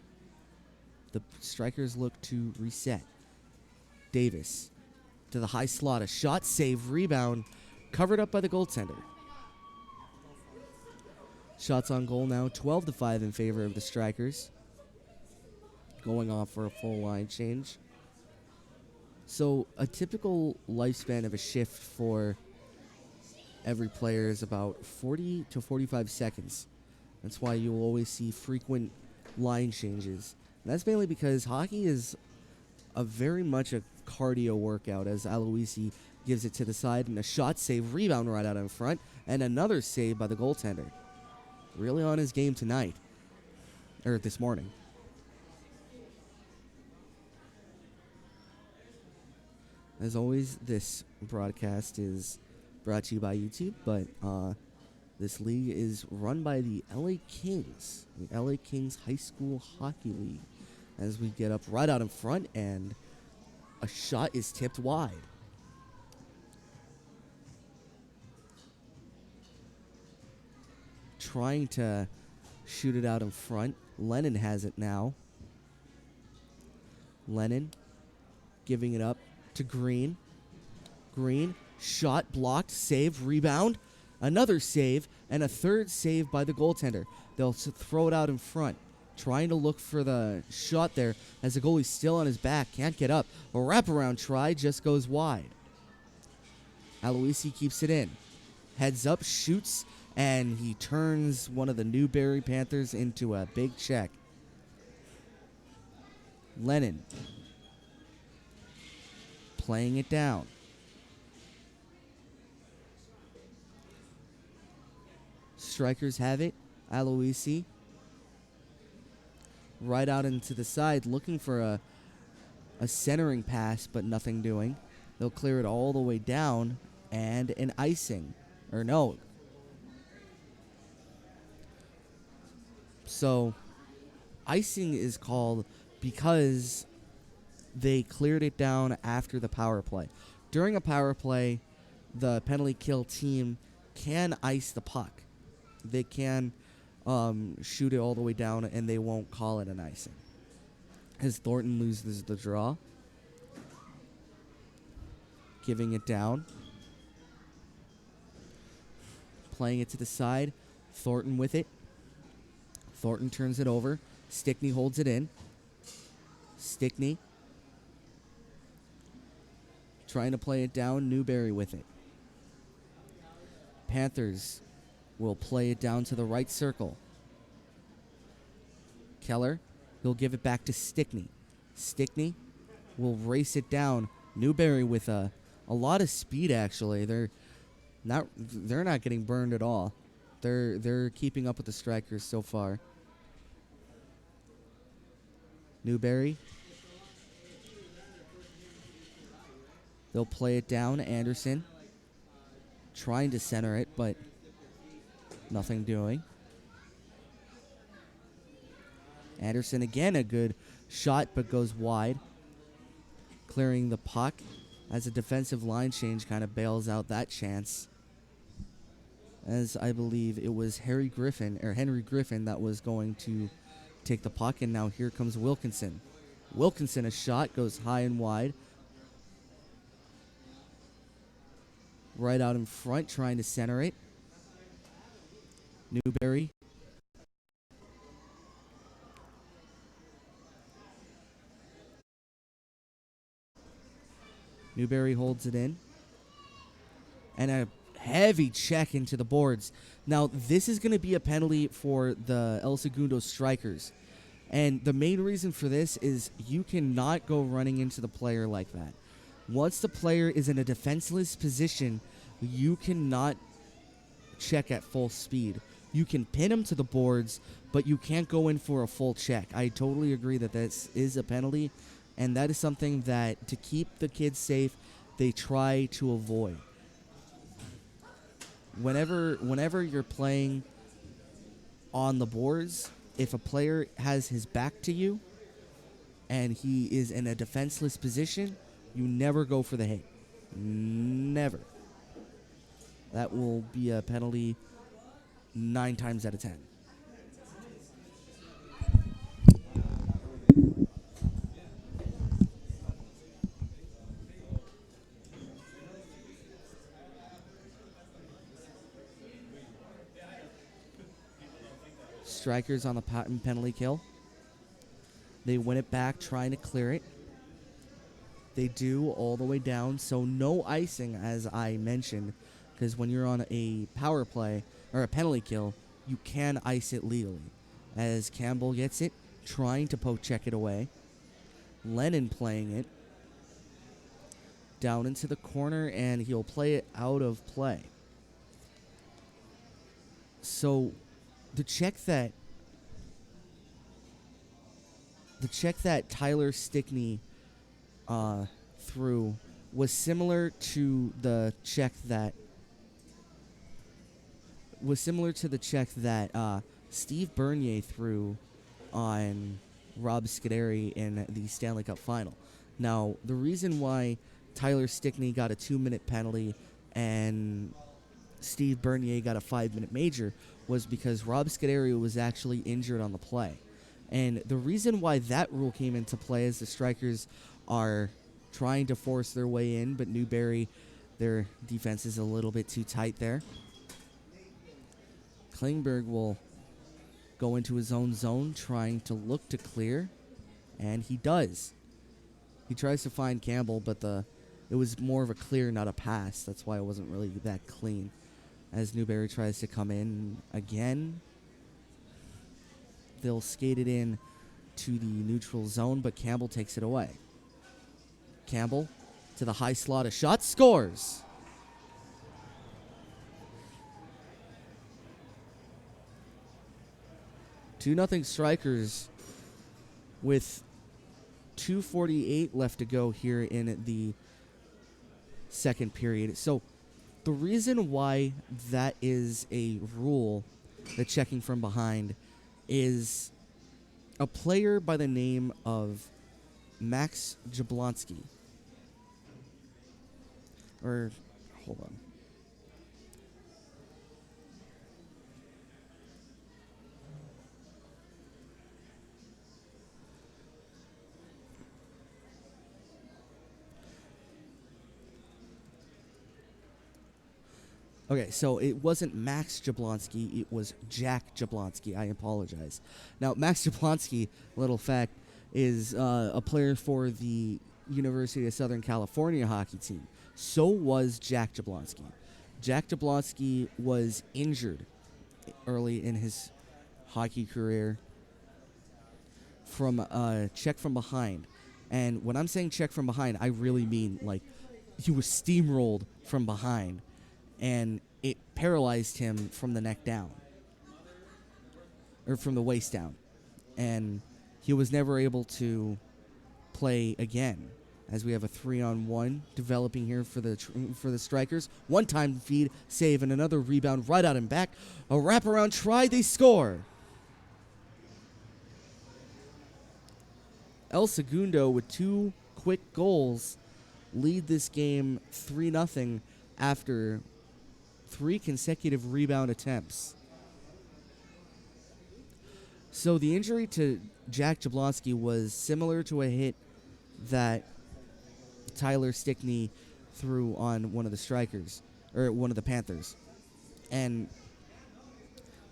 the Strikers look to reset. Davis to the high slot. A shot, save, rebound. Covered up by the goaltender. Shots on goal now, 12-5 in favor of the Strikers. Going off for a full line change. So a typical lifespan of a shift for every player is about 40 to 45 seconds. That's why you'll always see frequent line changes. And that's mainly because hockey is a very much a cardio workout, as Aloisi gives it to the side, and a shot, save, rebound right out in front, and another save by the goaltender. Really on his game tonight, or this morning. As always, this broadcast is brought to you by YouTube, but this league is run by the LA Kings, the LA Kings High School Hockey League. As we get up right out in front, and a shot is tipped wide. Trying to shoot it out in front. Lennon has it now. Lennon giving it up to Green. Green, shot blocked, save, rebound. Another save, and a third save by the goaltender. They'll throw it out in front. trying to look for the shot there as the goalie's still on his back, can't get up. A wraparound try just goes wide. Aloisi keeps it in. Heads up, shoots, and he turns one of the Newberry Panthers into a big check. Lennon playing it down. Strikers have it. Aloisi right out into the side, looking for a centering pass, but nothing doing. They'll clear it all the way down, and an icing. Or no. So, icing is called because they cleared it down after the power play. During a power play, the penalty kill team can ice the puck. They can shoot it all the way down, and they won't call it an icing. As Thornton loses the draw. Giving it down. Playing it to the side. Thornton with it. Thornton turns it over. Stickney holds it in. Stickney trying to play it down. Newberry with it. Panthers will play it down to the right circle. Keller, he'll give it back to Stickney. Stickney will race it down. Newberry with a lot of speed, actually. They're not getting burned at all. They're keeping up with the strikers so far. Newberry. They'll play it down. Anderson trying to center it, but nothing doing. Anderson again, a good shot, but goes wide. Clearing the puck as a defensive line change kind of bails out that chance. As I believe it was Henry Griffin that was going to take the puck, and now here comes Wilkinson. Wilkinson, a shot, goes high and wide. Right out in front, trying to center it. Newberry. Newberry holds it in. And a heavy check into the boards. Now, this is going to be a penalty for the El Segundo strikers. And the main reason for this is you cannot go running into the player like that. Once the player is in a defenseless position, you cannot check at full speed. You can pin him to the boards, but you can't go in for a full check. I totally agree that this is a penalty, and that is something that, to keep the kids safe, they try to avoid. Whenever you're playing on the boards, if a player has his back to you and he is in a defenseless position, you never go for the hit. Never. That will be a penalty 9 times out of 10. Strikers on the penalty kill. They win it back, trying to clear it. They do all the way down, so no icing, as I mentioned, because when you're on a power play or a penalty kill, you can ice it legally. As Campbell gets it, trying to poke check it away. Lennon playing it down into the corner, and he'll play it out of play. So the check that Tyler Stickney threw was similar to the check that Steve Bernier threw on Rob Scuderi in the Stanley Cup Final. Now, the reason why Tyler Stickney got a 2-minute penalty and Steve Bernier got a 5-minute major was because Rob Scuderi was actually injured on the play. And the reason why that rule came into play is the strikers are trying to force their way in, but Newberry, their defense is a little bit too tight there. Klingberg will go into his own zone, trying to look to clear, and he does. He tries to find Campbell, but it was more of a clear, not a pass. That's why it wasn't really that clean. As Newberry tries to come in again, they'll skate it in to the neutral zone, but Campbell takes it away. Campbell to the high slot, a shot, scores. Two nothing Strikers with 2:48 left to go here in the second period. So the reason why that is a rule, the checking from behind, is a player by the name of Max Jablonski. Or, hold on. Okay, so it wasn't Max Jablonski, it was Jack Jablonski. I apologize. Now, Max Jablonski, little fact, is a player for the University of Southern California hockey team. So was Jack Jablonski. Jack Jablonski was injured early in his hockey career from a check from behind. And when I'm saying check from behind, I really mean, like, he was steamrolled from behind, and it paralyzed him from the neck down, or from the waist down, and he was never able to play again. As we have a 3-on-1 developing here for the Strikers, one-time feed, save, and another rebound right out and back. A wraparound try, they score. El Segundo with 2 quick goals lead this game 3-0 after 3 consecutive rebound attempts. So the injury to Jack Jablonski was similar to a hit that Tyler Stickney threw on one of the Strikers, or one of the Panthers. And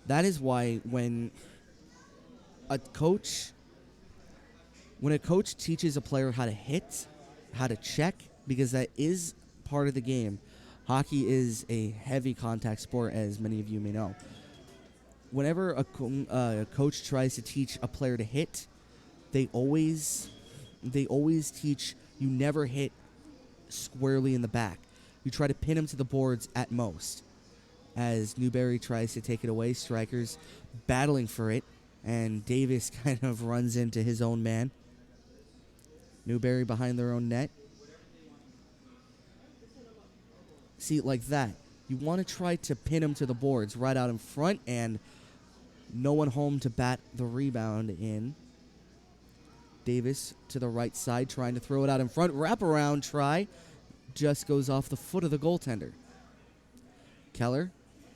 that is why when a coach teaches a player how to hit, how to check, because that is part of the game. Hockey is a heavy contact sport, as many of you may know. Whenever a coach tries to teach a player to hit, they always teach you never hit squarely in the back. You try to pin him to the boards at most. As Newberry tries to take it away, Strikers battling for it, and Davis kind of runs into his own man. Newberry behind their own net. See, like that. You want to try to pin him to the boards right out in front, and no one home to bat the rebound in. Davis to the right side, trying to throw it out in front. Wraparound try. Just goes off the foot of the goaltender. Keller,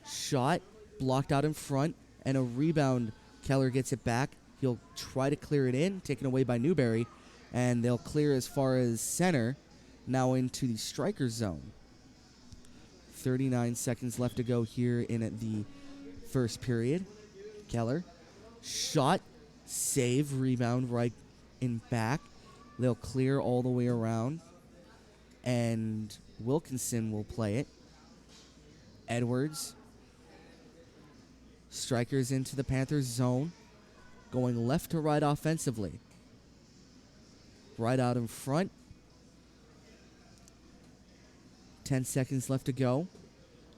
shot, blocked out in front, and a rebound. Keller gets it back. He'll try to clear it in, taken away by Newberry, and they'll clear as far as center, now into the striker zone. 39 seconds left to go here in the first period. Keller, shot, save, rebound right in back. They'll clear all the way around, and Wilkinson will play it. Edwards, Strikers into the Panthers zone, going left to right offensively. Right out in front. 10 seconds left to go.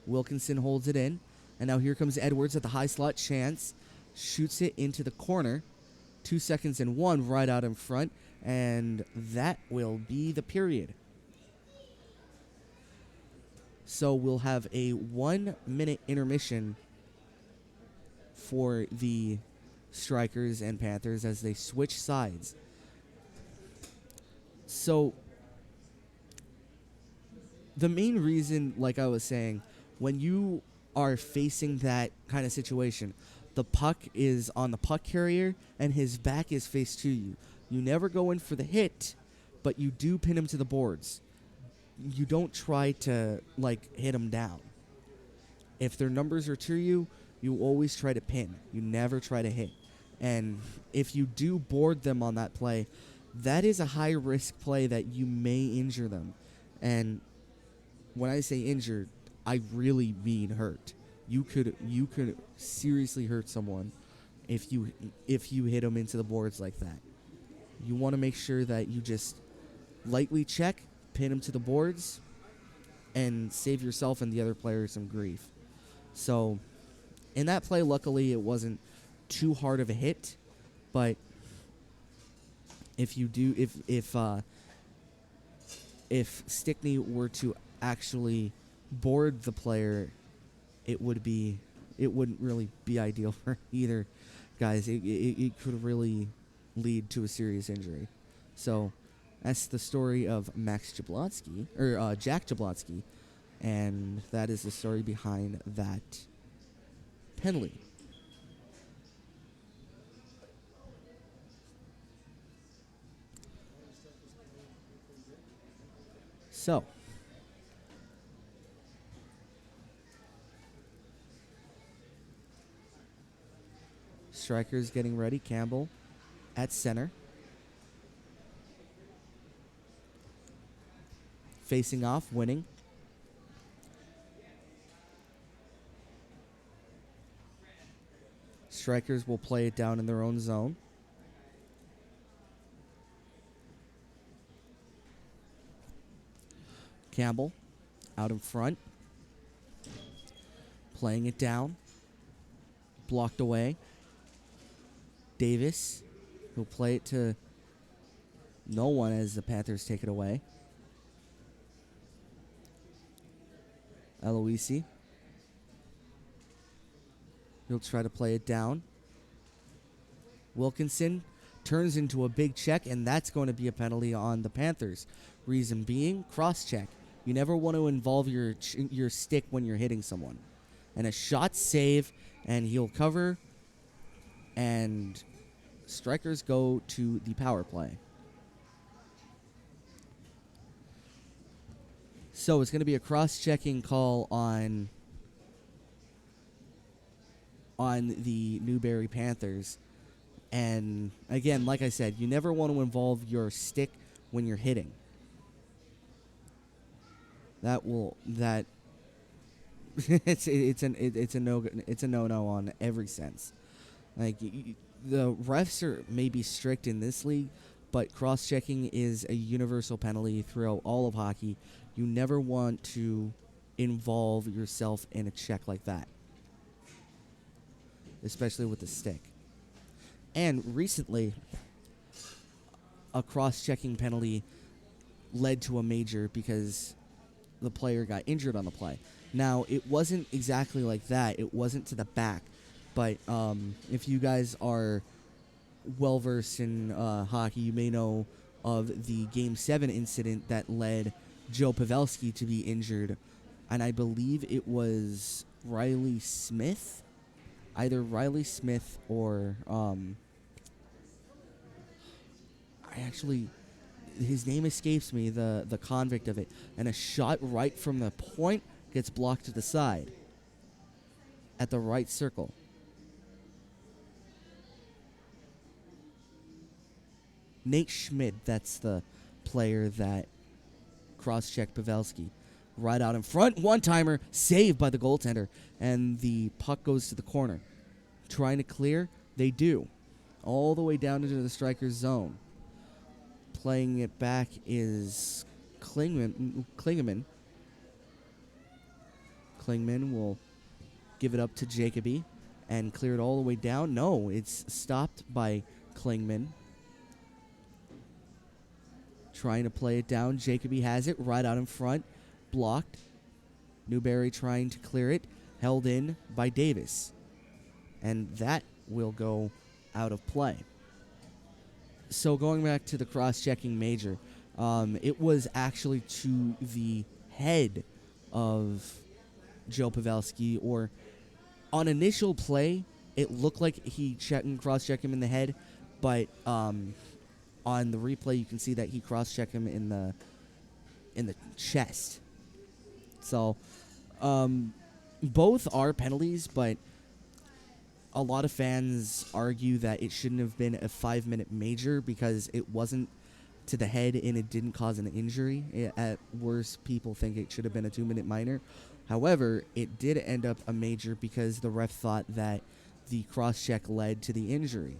Wilkinson holds it in. And now here comes Edwards at the high slot chance. Shoots it into the corner. 2 seconds and 1 right out in front. And that will be the period. So we'll have a 1-minute intermission for the Strikers and Panthers as they switch sides. So the main reason, like I was saying, when you are facing that kind of situation, the puck is on the puck carrier and his back is faced to you. You never go in for the hit, but you do pin him to the boards. You don't try to, hit him down. If their numbers are to you, You always try to pin. You never try to hit. And if you do board them on that play, that is a high risk play that you may injure them. And when I say injured, I really mean hurt. You could seriously hurt someone if you hit them into the boards like that. You want to make sure that you just lightly check, pin them to the boards, and save yourself and the other player some grief. So, in that play, luckily, it wasn't too hard of a hit, but if Stickney were to actually board the player, it wouldn't really be ideal for either guys. It could really lead to a serious injury. So that's the story of Jack Jablonski, and that is the story behind that penalty. So, strikers getting ready. Campbell at center. Facing off, winning. Strikers will play it down in their own zone. Campbell out in front. Playing it down. Blocked away. Davis will play it to no one as the Panthers take it away. Aloisi. He'll try to play it down. Wilkinson turns into a big check, and that's going to be a penalty on the Panthers. Reason being, cross-check. You never want to involve your stick when you're hitting someone. And a shot save, and he'll cover, and strikers go to the power play. So it's going to be a cross-checking call on the Newberry Panthers. And again, like I said, you never want to involve your stick when you're hitting. It's a no-no on every sense. Like the refs are maybe strict in this league, but cross-checking is a universal penalty throughout all of hockey. You never want to involve yourself in a check like that, especially with the stick. And recently, a cross-checking penalty led to a major because the player got injured on the play. Now, it wasn't exactly like that. It wasn't to the back. But if you guys are well-versed in hockey, you may know of the Game 7 incident that led Joe Pavelski to be injured. And I believe it was Riley Smith. Either Riley Smith or... his name escapes me, the convict of it. And a shot right from the point gets blocked to the side at the right circle. Nate Schmidt, that's the player that cross-checked Pavelski. Right out in front, one-timer, saved by the goaltender, and the puck goes to the corner. Trying to clear, they do. All the way down into the striker's zone. Playing it back is Klingman. Klingman will give it up to Jacoby and clear it all the way down. No, it's stopped by Klingman. Trying to play it down. Jacoby has it right out in front. Blocked. Newberry trying to clear it. Held in by Davis. And that will go out of play. So going back to the cross-checking major, it was actually to the head of Joe Pavelski, or on initial play, it looked like he cross-checked him in the head, but on the replay, you can see that he cross-checked him in the chest. So both are penalties, but a lot of fans argue that it shouldn't have been a 5-minute major because it wasn't to the head and it didn't cause an injury. At worst, people think it should have been a 2-minute minor. However, it did end up a major because the ref thought that the cross-check led to the injury.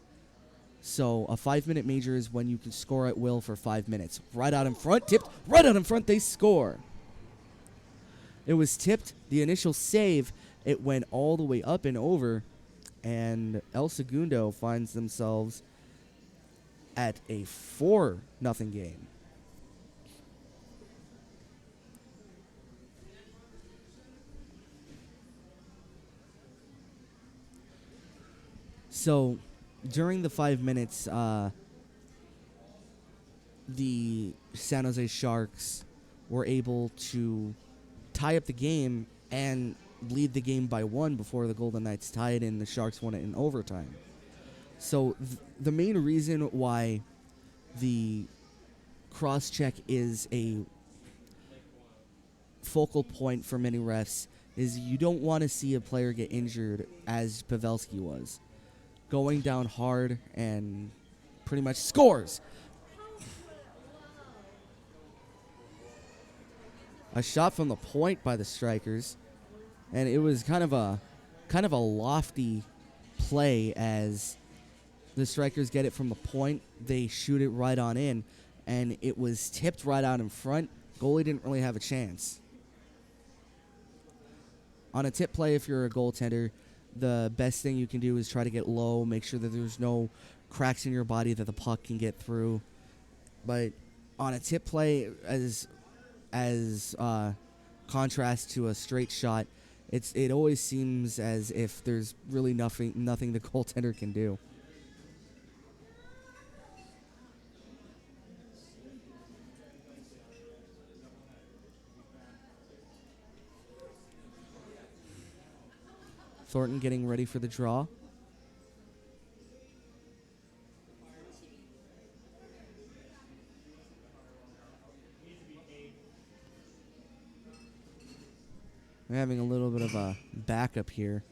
So a 5-minute major is when you can score at will for 5 minutes. Right out in front, tipped, right out in front, they score. It was tipped, the initial save, it went all the way up and over, and El Segundo finds themselves at a 4-0 game. So, during the 5 minutes, the San Jose Sharks were able to tie up the game and lead the game by 1 before the Golden Knights tied and the Sharks won it in overtime. So the main reason why the cross-check is a focal point for many refs is you don't want to see a player get injured as Pavelski was. Going down hard and pretty much scores. A shot from the point by the Strikers, and it was kind of a lofty play as the Strikers get it from the point. They shoot it right on in, and it was tipped right out in front. Goalie didn't really have a chance. On a tip play, if you're a goaltender, the best thing you can do is try to get low, make sure that there's no cracks in your body that the puck can get through. But on a tip play, as contrast to a straight shot, it always seems as if there's really nothing the goaltender can do. Thornton getting ready for the draw. We're having a little bit of a backup here.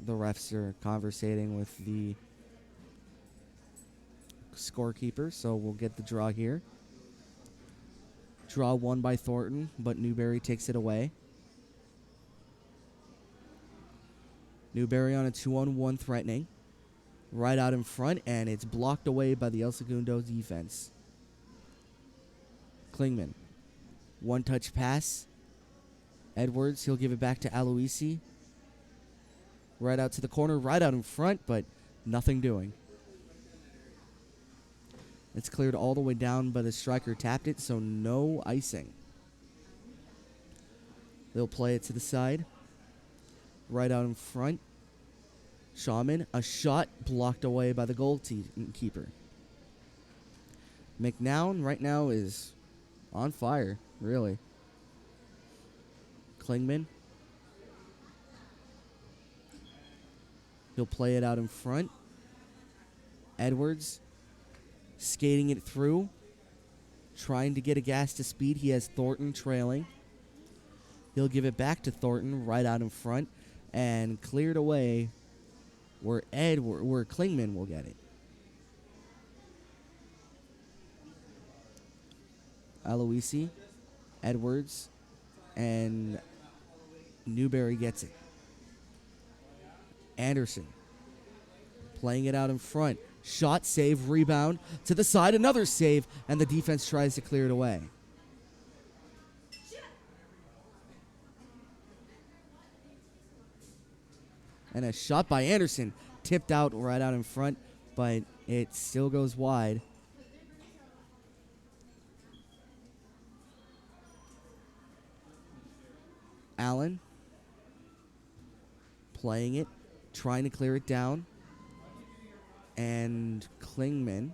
The refs are conversating with the scorekeeper, so we'll get the draw here. Draw won by Thornton, but Newberry takes it away. Newberry on a 2-on-1 threatening. Right out in front, and it's blocked away by the El Segundo defense. Klingman. One-touch pass. Edwards, he'll give it back to Aloisi. Right out to the corner, right out in front, but nothing doing. It's cleared all the way down, but the striker tapped it, so no icing. They'll play it to the side. Right out in front. Shaman, a shot blocked away by the goalkeeper. McNown right now is on fire, really. Klingman. He'll play it out in front. Edwards skating it through. Trying to get a gas to speed. He has Thornton trailing. He'll give it back to Thornton right out in front. And cleared away where Klingman will get it. Aloisi, Edwards, and Newberry gets it. Anderson playing it out in front. Shot, save, rebound to the side. Another save, and the defense tries to clear it away. And a shot by Anderson, tipped out right out in front, but it still goes wide. Allen playing it, trying to clear it down. And Klingman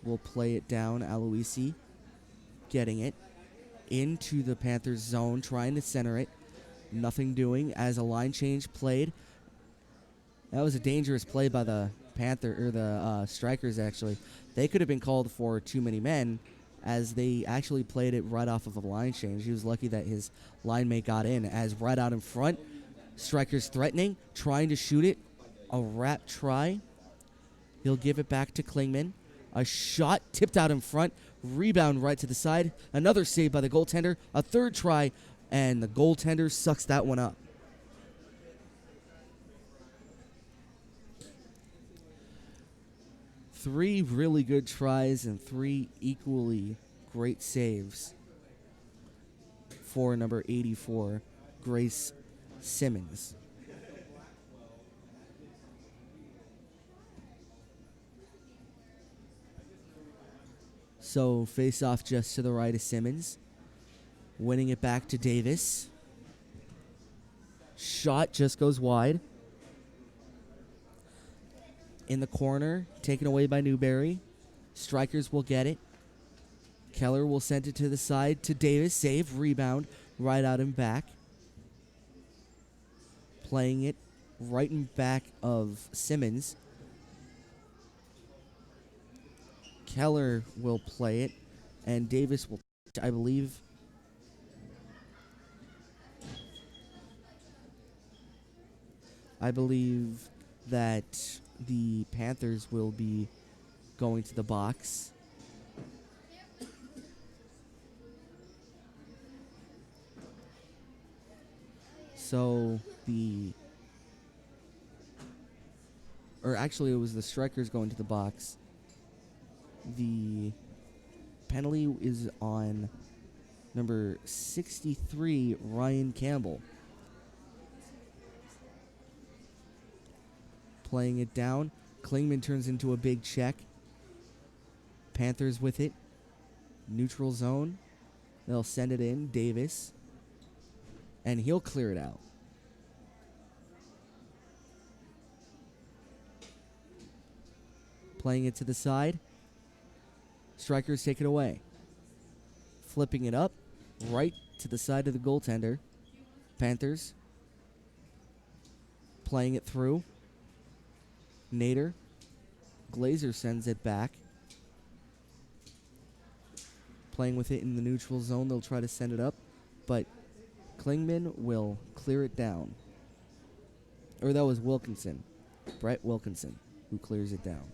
will play it down. Aloisi getting it into the Panthers zone, trying to center it. Nothing doing as a line change played. That was a dangerous play by the Strikers, actually. They could have been called for too many men as they actually played it right off of a line change. He was lucky that his line mate got in as right out in front. Striker's threatening, trying to shoot it. A wrap try. He'll give it back to Klingman. A shot tipped out in front. Rebound right to the side. Another save by the goaltender. A third try, and the goaltender sucks that one up. Three really good tries and three equally great saves for number 84, Grace Simmons. So face off just to the right of Simmons. Winning it back to Davis. Shot just goes wide. In the corner, taken away by Newberry. Strikers will get it. Keller will send it to the side to Davis. Save, rebound, right out and back. Playing it right in back of Simmons. Keller will play it, and Davis will, I believe, that the Panthers will be going to the box. So actually it was the Strikers going to the box. The penalty is on number 63, Ryan Campbell. Playing it down. Klingman turns into a big check. Panthers with it. Neutral zone. They'll send it in. Davis. And he'll clear it out. Playing it to the side. Strikers take it away. Flipping it up. Right to the side of the goaltender. Panthers. Playing it through. Nader. Glazer sends it back. Playing with it in the neutral zone. They'll try to send it up. But Klingman will clear it down. Or that was Wilkinson. Brett Wilkinson who clears it down.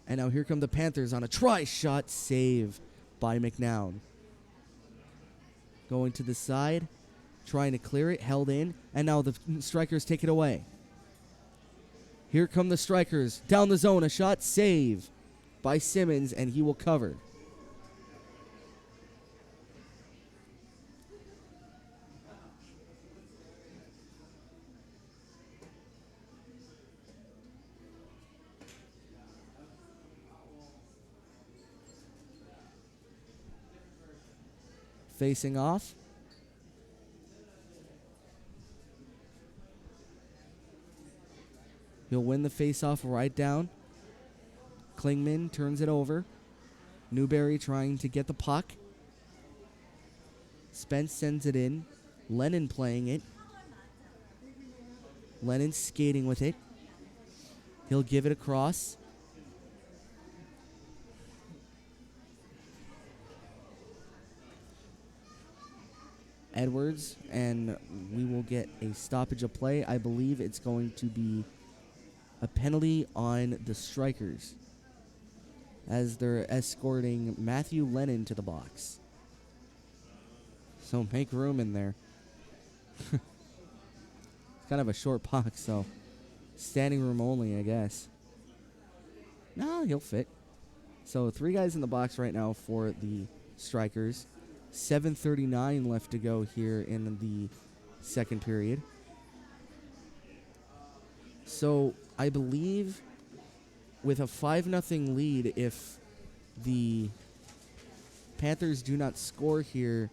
And now here come the Panthers on a try shot save by McNown. Going to the side. Trying to clear it. Held in. And now the Strikers take it away. Here come the Strikers. Down the zone. A shot save by Simmons. And he will cover. Facing off. He'll win the face-off right down. Klingman turns it over. Newberry trying to get the puck. Spence sends it in. Lennon playing it. Lennon skating with it. He'll give it across. Edwards, and we will get a stoppage of play. I believe it's going to be a penalty on the Strikers as they're escorting Matthew Lennon to the box. So make room in there. It's kind of a short box, so standing room only, I guess. No, he'll fit. So 3 guys in the box right now for the Strikers. 7:39 left to go here in the second period. So I believe with a 5-0 lead, if the Panthers do not score here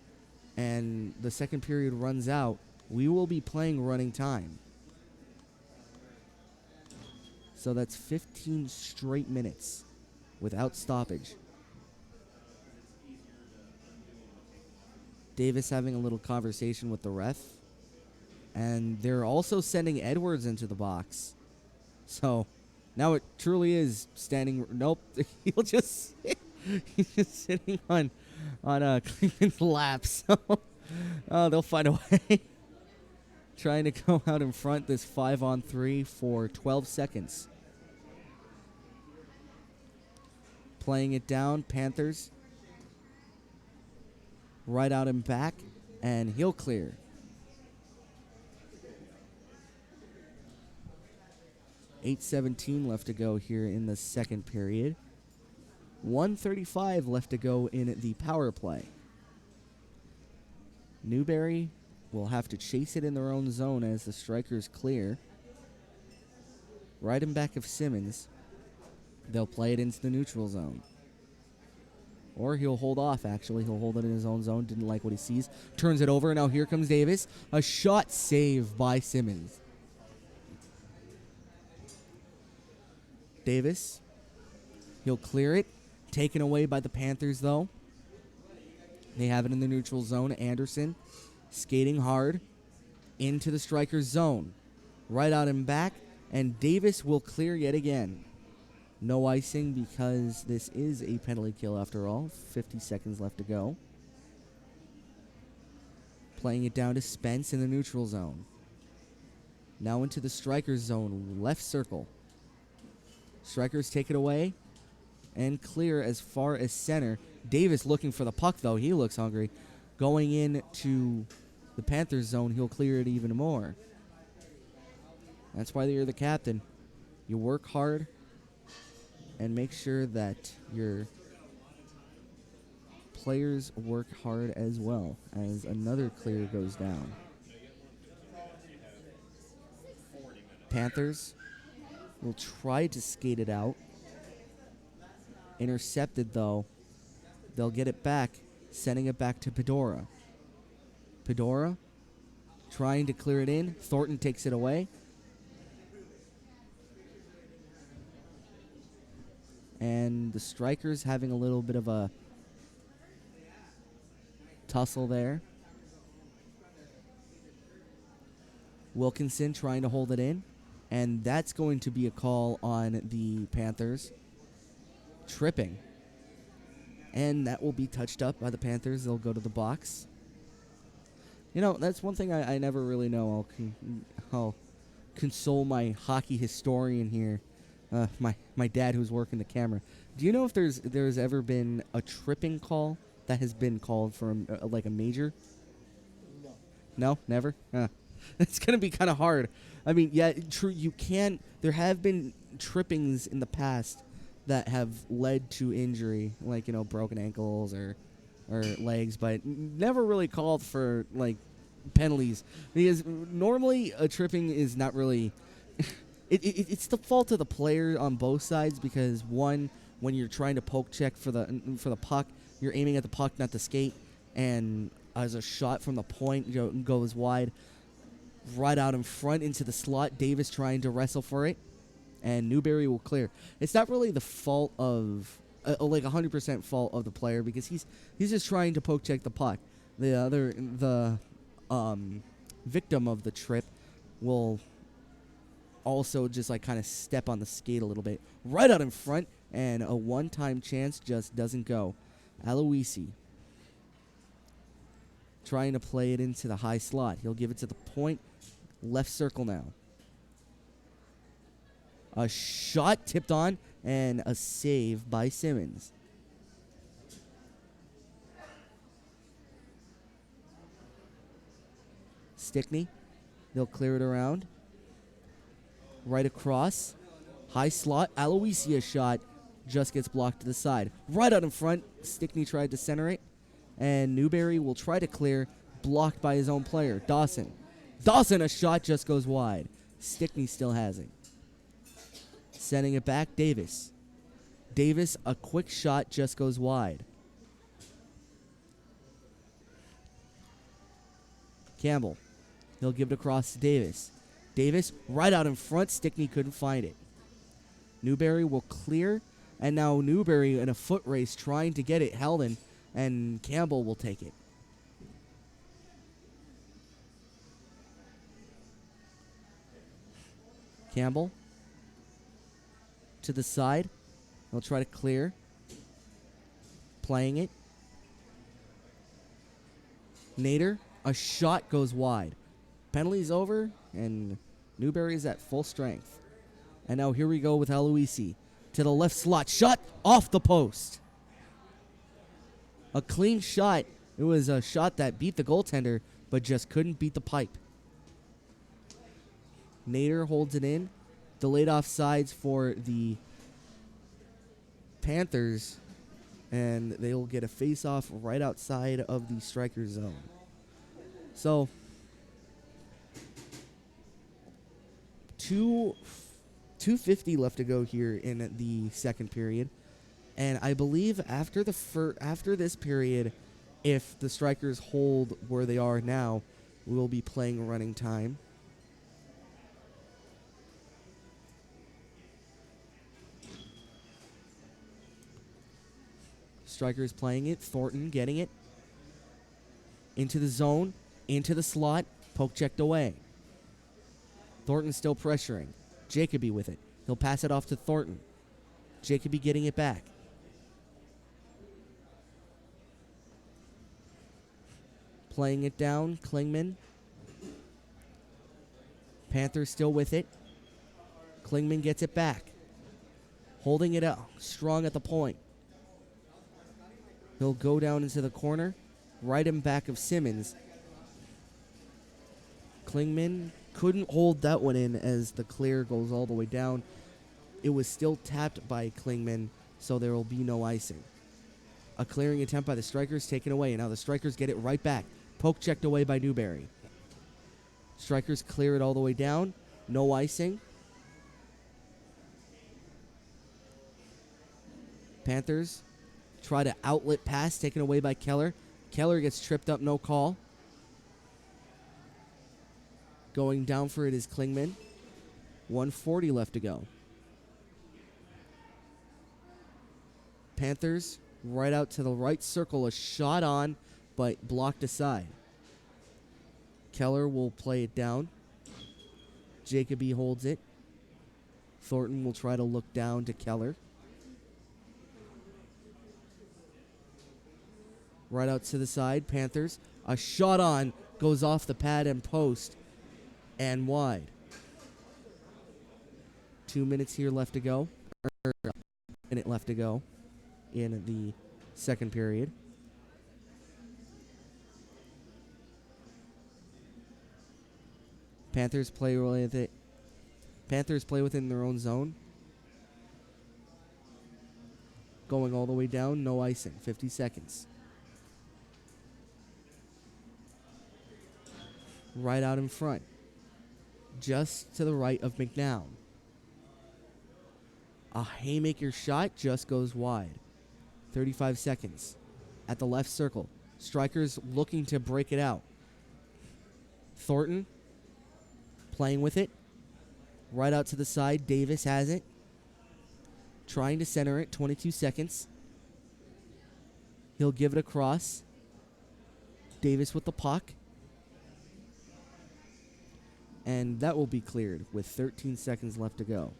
and the second period runs out, we will be playing running time. So that's 15 straight minutes without stoppage. Davis having a little conversation with the ref. And they're also sending Edwards into the box. So now it truly is standing. Nope. He's just sitting on on Cleveland's lap. So they'll find a way. Trying to go out in front this 5-on-3 for 12 seconds. Playing it down, Panthers. Right out and back, and he'll clear. .8:17 left to go here in the second period. 1:35 left to go in the power play. Newberry will have to chase it in their own zone as the strikers clear. Right in back of Simmons. They'll play it into the neutral zone. Or he'll hold off, actually. He'll hold it in his own zone. Didn't like what he sees. Turns it over. Now here comes Davis. A shot save by Simmons. Davis. He'll clear it. Taken away by the Panthers, though. They have it in the neutral zone. Anderson skating hard into the striker's zone. Right out and back. And Davis will clear yet again. No icing because this is a penalty kill after all. 50 seconds left to go. Playing it down to Spence in the neutral zone. Now into the striker's zone. Left circle. Strikers take it away and clear as far as center. Davis looking for the puck, though. He looks hungry. Going into the Panthers zone, he'll clear it even more. That's why you're the captain. You work hard and make sure that your players work hard as well, as another clear goes down. Panthers will try to skate it out. Intercepted, though. They'll get it back, sending it back to Pedora. Pedora trying to clear it in. Thornton takes it away. And the strikers having a little bit of a tussle there. Wilkinson trying to hold it in. And that's going to be a call on the Panthers. Tripping. And that will be touched up by the Panthers. They'll go to the box. You know, that's one thing I never really know. I'll console my hockey historian here. My dad who's working the camera. Do you know if there's ever been a tripping call that has been called for like a major? No, never? It's going to be kind of hard. I mean, yeah, true, you can. There have been trippings in the past that have led to injury, like, broken ankles or legs, but never really called for, like, penalties. Because normally a tripping is not really... It's the fault of the player on both sides because, one, when you're trying to poke check for the puck, you're aiming at the puck, not the skate, and as a shot from the point goes wide, right out in front into the slot. Davis trying to wrestle for it, and Newberry will clear. It's not really the fault of, like 100% fault of the player because he's just trying to poke check the puck. The victim of the trip will also just like kind of step on the skate a little bit. Right out in front, and a one-time chance just doesn't go. Aloisi trying to play it into the high slot. He'll give it to the point. Left circle now. A shot tipped on, and a save by Simmons. Stickney. They'll clear it around. Right across. High slot. Aloisi a shot. Just gets blocked to the side. Right out in front. Stickney tried to center it. And Newberry will try to clear. Blocked by his own player. Dawson. Dawson, a shot just goes wide. Stickney still has it. Sending it back. Davis. Davis, a quick shot just goes wide. Campbell. He'll give it across to Davis. Davis, right out in front. Stickney couldn't find it. Newberry will clear. And now Newberry in a foot race trying to get it held in. And Campbell will take it. Campbell to the side. He'll try to clear. Playing it. Nader, a shot goes wide. Penalty's over, and Newberry's at full strength. And now here we go with Aloisi. To the left slot. Shot off the post. A clean shot. It was a shot that beat the goaltender, but just couldn't beat the pipe. Nader holds it in. Delayed offsides for the Panthers, and they'll get a face-off right outside of the striker zone. So, 2:50 left to go here in the second period, and I believe after this period, if the Strikers hold where they are now, we will be playing running time. Strikers playing it. Thornton getting it. Into the zone. Into the slot. Poke checked away. Thornton still pressuring. Jacoby with it. He'll pass it off to Thornton. Jacoby getting it back. Playing it down. Klingman. Panthers still with it. Klingman gets it back. Holding it up. Strong at the point. He'll go down into the corner, right in back of Simmons. Klingman couldn't hold that one in as the clear goes all the way down. It was still tapped by Klingman, so there will be no icing. A clearing attempt by the Strikers taken away, and now the Strikers get it right back. Poke checked away by Newberry. Strikers clear it all the way down. No icing. Panthers try to outlet pass, taken away by Keller. Keller gets tripped up, no call. Going down for it is Klingman. 1:40 left to go. Panthers right out to the right circle. A shot on, but blocked aside. Keller will play it down. Jacoby holds it. Thornton will try to look down to Keller. Right out to the side, Panthers. A shot on, goes off the pad and post, and wide. 2 minutes here left to go. Or a minute left to go in the second period. Panthers play with it. Panthers play within their own zone. Going all the way down, no icing. 50 seconds. Right out in front. Just to the right of McNown. A haymaker shot just goes wide. 35 seconds. At the left circle. Strikers looking to break it out. Thornton playing with it. Right out to the side. Davis has it. Trying to center it. 22 seconds. He'll give it across. Davis with the puck. And that will be cleared with 13 seconds left to go.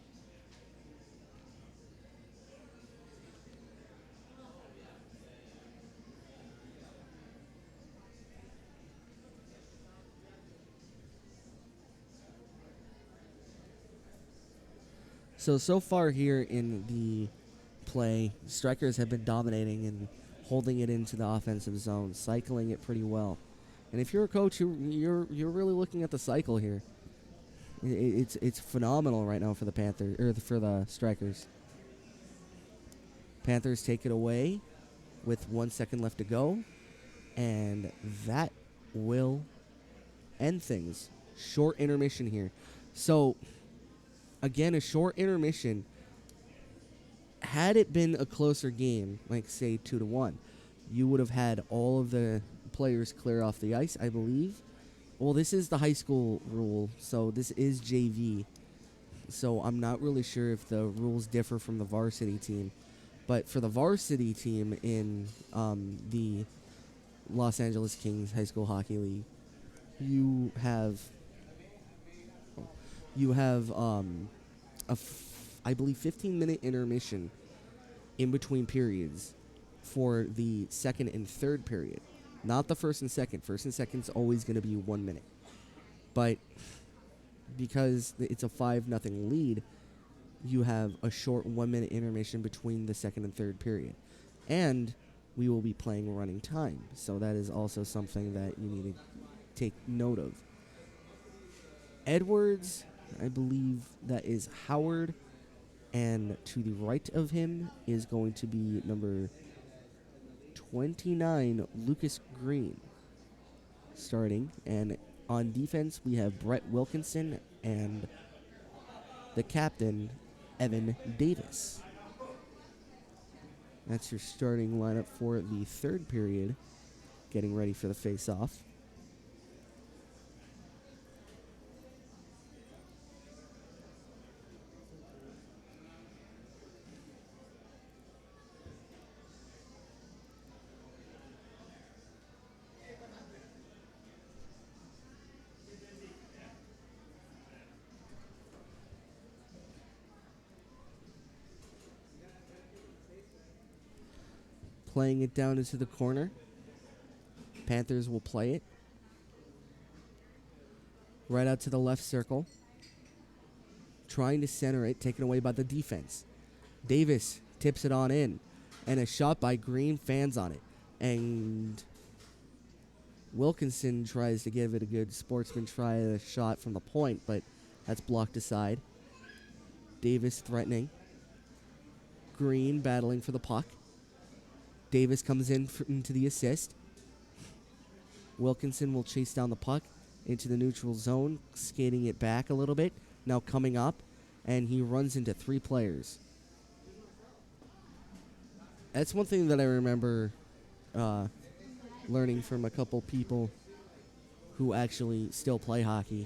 So far here in the play, Strikers have been dominating and holding it into the offensive zone, cycling it pretty well. And if you're a coach, you're really looking at the cycle here. It's phenomenal right now for the Panthers or for the Strikers. Panthers take it away with 1 second left to go, and that will end things. Short intermission here. So again, a short intermission. Had it been a closer game, like say 2-1, you would have had all of the players clear off the ice, I believe. Well, this is the high school rule, so this is JV. So I'm not really sure if the rules differ from the varsity team. But for the varsity team in the Los Angeles Kings High School Hockey League, you have I believe 15-minute intermission in between periods for the second and third period. Not the first and second. First and second's always going to be 1 minute. But because it's a 5-0 lead, you have a short 1 minute intermission between the second and third period. And we will be playing running time. So that is also something that you need to take note of. Edwards, I believe that is Howard. And to the right of him is going to be number 29, Lucas Green, starting. And on defense, we have Brett Wilkinson and the captain, Evan Davis. That's your starting lineup for the third period, getting ready for the face-off. Playing it down into the corner. Panthers will play it. Right out to the left circle. Trying to center it, taken away by the defense. Davis tips it on in. And a shot by Green, fans on it. And Wilkinson tries to give it a good sportsman try at a shot from the point, but that's blocked aside. Davis threatening. Green battling for the puck. Davis comes in into the assist. Wilkinson will chase down the puck into the neutral zone, skating it back a little bit. Now coming up, and he runs into 3 players. That's one thing that I remember learning from a couple people who actually still play hockey.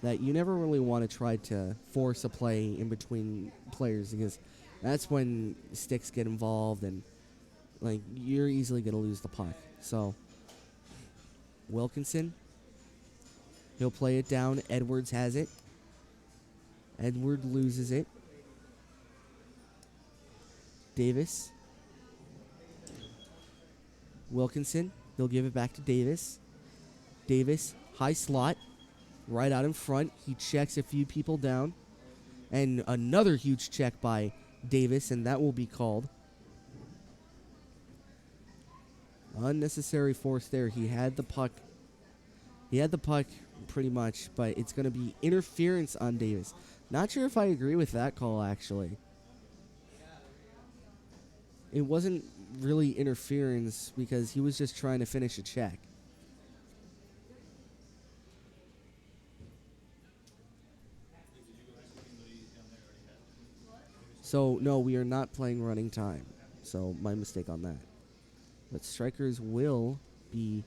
That you never really want to try to force a play in between players, because that's when sticks get involved and you're easily going to lose the puck. So, Wilkinson, he'll play it down. Edwards has it. Edward loses it. Davis. Wilkinson, he'll give it back to Davis. Davis, high slot, right out in front. He checks a few people down. And another huge check by Davis, and that will be called. Unnecessary force there. He had the puck. He had the puck pretty much, but it's going to be interference on Davis. Not sure if I agree with that call, actually. It wasn't really interference because he was just trying to finish a check. So, no, we are not playing running time. So, my mistake on that. But strikers will be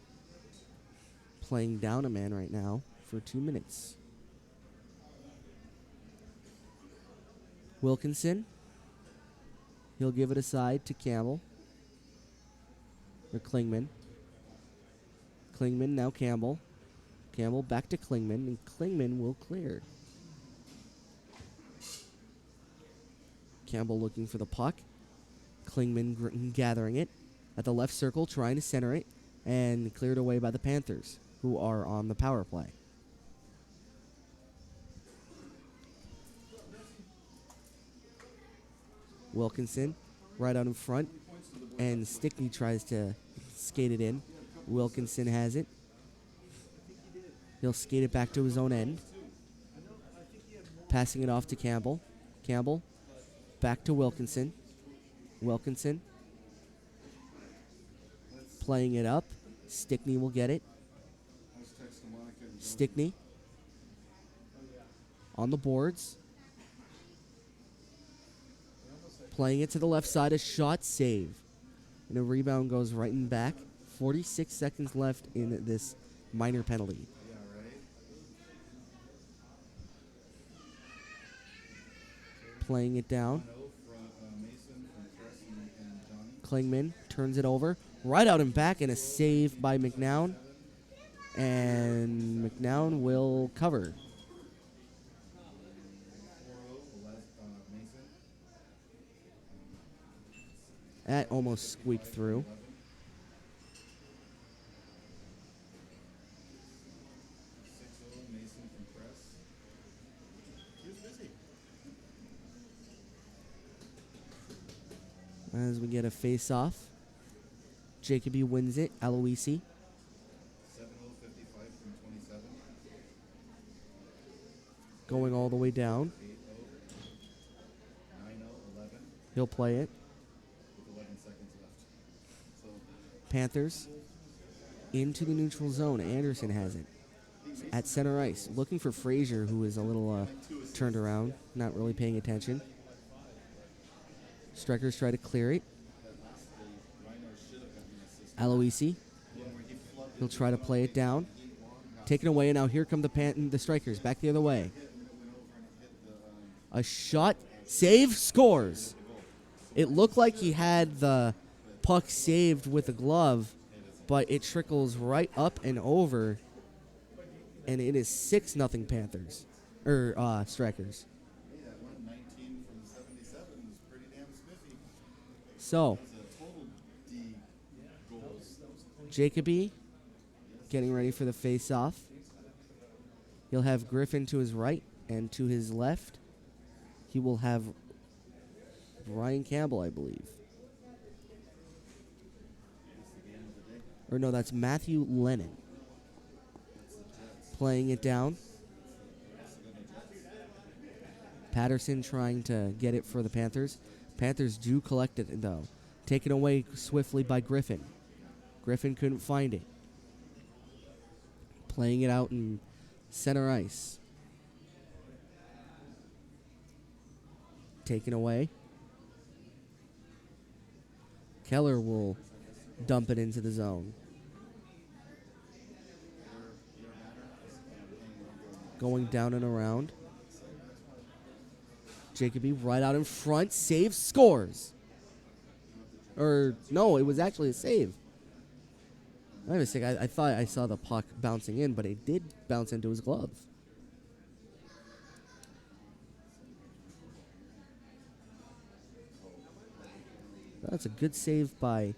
playing down a man right now for 2 minutes. Wilkinson. He'll give it aside to Campbell. Or Klingman. Klingman, now Campbell. Campbell back to Klingman, and Klingman will clear. Campbell looking for the puck. Klingman gathering it at the left circle, trying to center it, and cleared away by the Panthers, who are on the power play. Wilkinson right out in front, and Stickney tries to skate it in. Wilkinson has it. He'll skate it back to his own end. Passing it off to Campbell. Campbell back to Wilkinson. Wilkinson playing it up. Stickney will get it. Stickney on the boards. Playing it to the left side. A shot save. And a rebound goes right in back. 46 seconds left in this minor penalty. Playing it down. Klingman turns it over. Right out and back, and a save by McNown. And McNown will cover. That almost squeaked through. as we get a face-off. Jacoby wins it. Aloisi. Going all the way down. He'll play it. Panthers into the neutral zone. Anderson has it. At center ice. Looking for Frazier, who is a little turned around. Not really paying attention. Strikers try to clear it. Aloisi. He'll try to play it down. Taken away, and now here come the Strikers. Back the other way. A shot. Save. Scores. It looked like he had the puck saved with a glove, but it trickles right up and over, and it is 6-0 Panthers. Strikers. So, Jacoby getting ready for the face-off. He'll have Griffin to his right, and to his left, he will have Ryan Campbell, I believe. Or no, that's Matthew Lennon. Playing it down. Patterson trying to get it for the Panthers. Panthers do collect it, though. Taken away swiftly by Griffin. Griffin couldn't find it. Playing it out in center ice. Taken away. Keller will dump it into the zone. Going down and around. Jacoby right out in front. Save. Scores. Or, no, it was actually a save. My mistake. I thought I saw the puck bouncing in, but it did bounce into his glove. That's a good save by...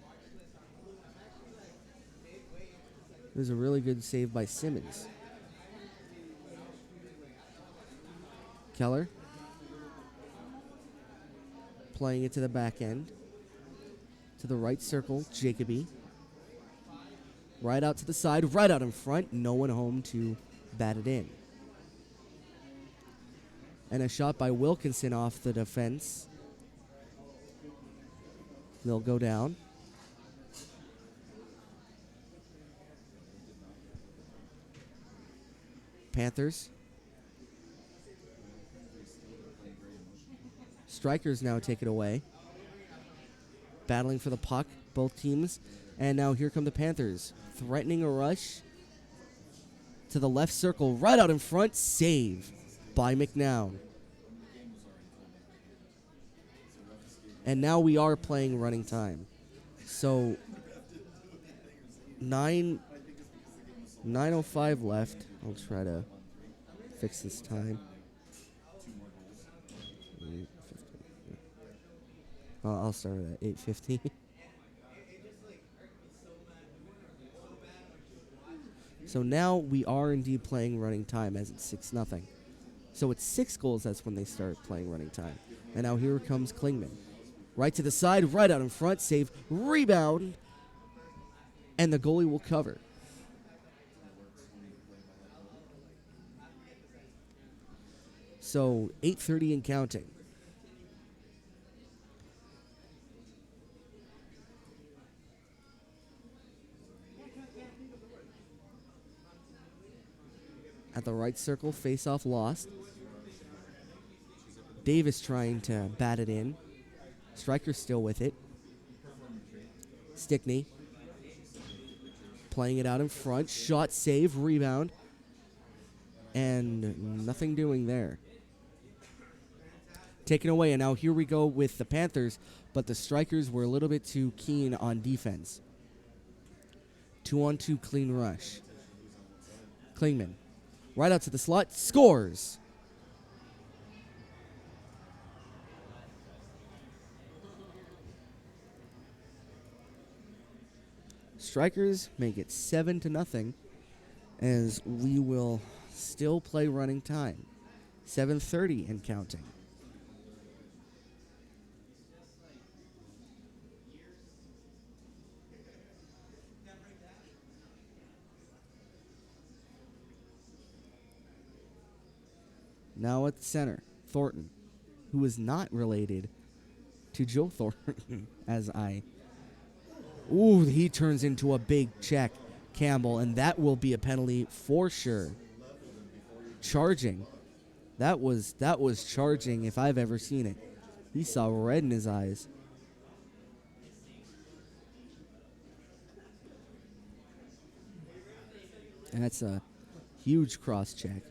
It was a really good save by Simmons. Keller. Playing it to the back end. To the right circle, Jacoby. Right out to the side, right out in front. No one home to bat it in. And a shot by Wilkinson off the defense. They'll go down. Panthers. Strikers now take it away. Battling for the puck, both teams. And now here come the Panthers. Threatening a rush. To the left circle, right out in front. Save by McNown. And now we are playing running time. So 9:05 left. I'll try to fix this time. I'll start it at 8:15. So now we are indeed playing running time as it's 6-0. So it's 6 goals, that's when they start playing running time. And now here comes Klingman. Right to the side, right out in front, save, rebound, and the goalie will cover. So 8:30 and counting. At the right circle, face-off lost. Davis trying to bat it in. Striker still with it. Stickney playing it out in front. Shot, save, rebound. And nothing doing there. Taken away, and now here we go with the Panthers, but the Strikers were a little bit too keen on defense. 2-on-2 clean rush. Klingman. Right out to the slot. Scores. Strikers make it 7-0 as we will still play running time. 7:30 and counting. Now at the center, Thornton, who is not related to Joe Thornton, as I... Ooh, he turns into a big check, Campbell, and that will be a penalty for sure. Charging. That was charging if I've ever seen it. He saw red in his eyes. And that's a huge cross check.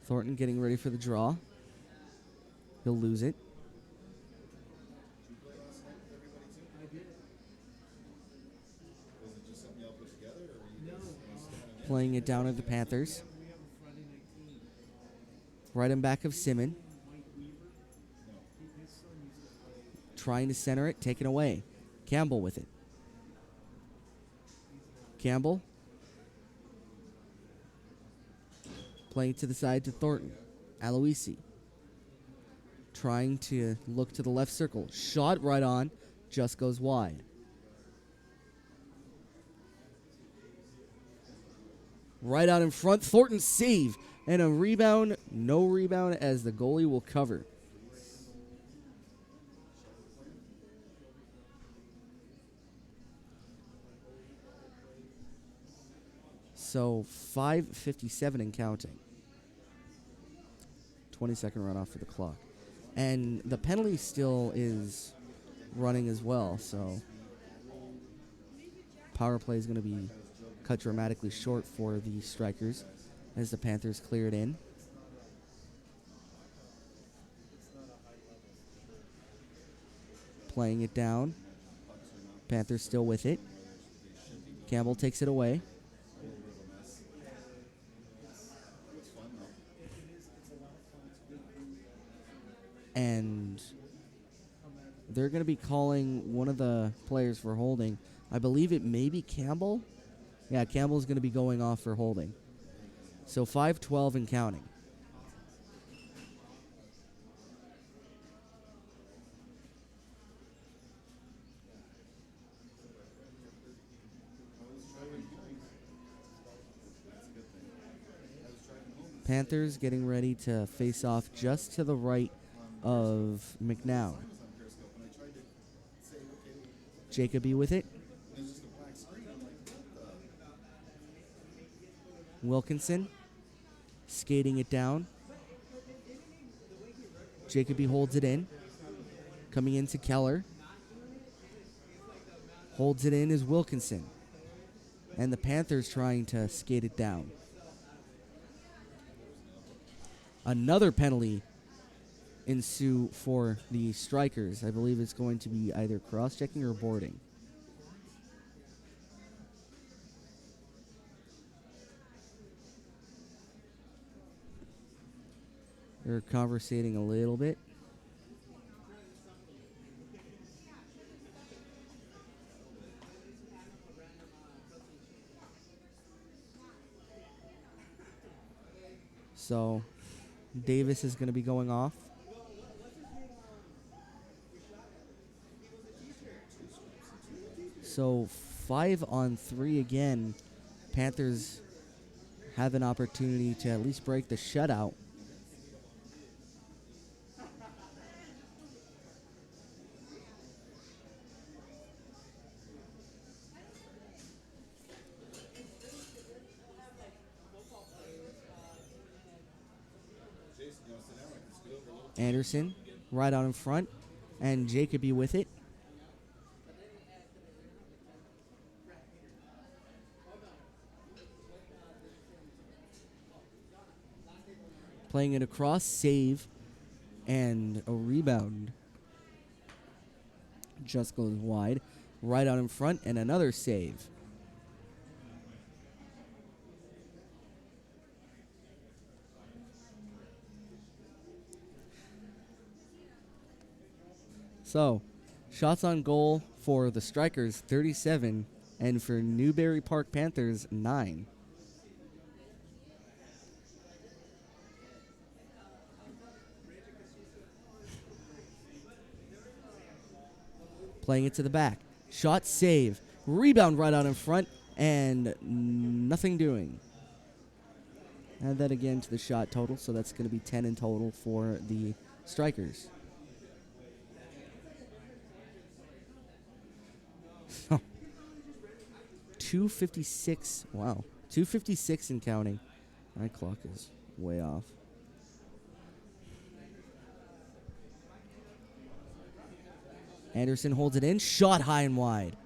Thornton getting ready for the draw. He'll lose it. Playing it down at the Panthers. Right in back of Simon. Trying to center it, taken away. Campbell with it. Campbell. Playing to the side to Thornton. Aloisi. Trying to look to the left circle. Shot right on. Just goes wide. Right out in front. Thornton save. And a rebound. No rebound as the goalie will cover. So 5:57 and counting. 20-second runoff for the clock. And the penalty still is running as well, so power play is going to be cut dramatically short for the Strikers as the Panthers clear it in. Playing it down. Panthers still with it. Campbell takes it away. And they're going to be calling one of the players for holding. I believe it may be Campbell. Yeah, Campbell's going to be going off for holding. So 5:12 and counting. Panthers getting ready to face off just to the right of McNown. Jacoby with it. Wilkinson skating it down. Jacoby holds it in. Coming into Keller. Holds it in is Wilkinson. And the Panthers trying to skate it down. Another penalty ensue for the Strikers. I believe it's going to be either cross-checking or boarding. They're conversating a little bit. So Davis is going to be going off. So 5-on-3 again. Panthers have an opportunity to at least break the shutout. Anderson right out in front, and Jacoby with it. Playing it across, save, and a rebound. Just goes wide. Right out in front, and another save. So, shots on goal for the Strikers, 37, and for Newbury Park Panthers, 9. Playing it to the back. Shot, save. Rebound right out in front, and nothing doing. Add that again to the shot total, so that's going to be 10 in total for the Strikers. 256. Wow. 256 and counting. My clock is way off. Anderson holds it in. Shot high and wide.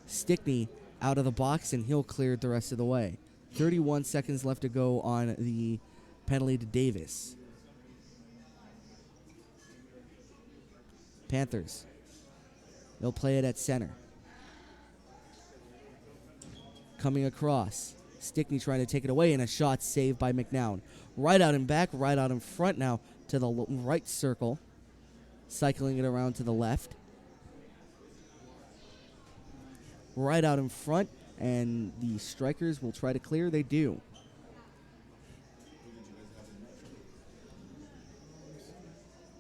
Stickney out of the box, and he'll clear it the rest of the way. 31 seconds left to go on the penalty to Davis. Panthers. They'll play it at center. Coming across. Stickney trying to take it away, and a shot saved by McNown. Right out and back, right out in front now to the right circle. Cycling it around to the left. Right out in front, and the Strikers will try to clear. They do.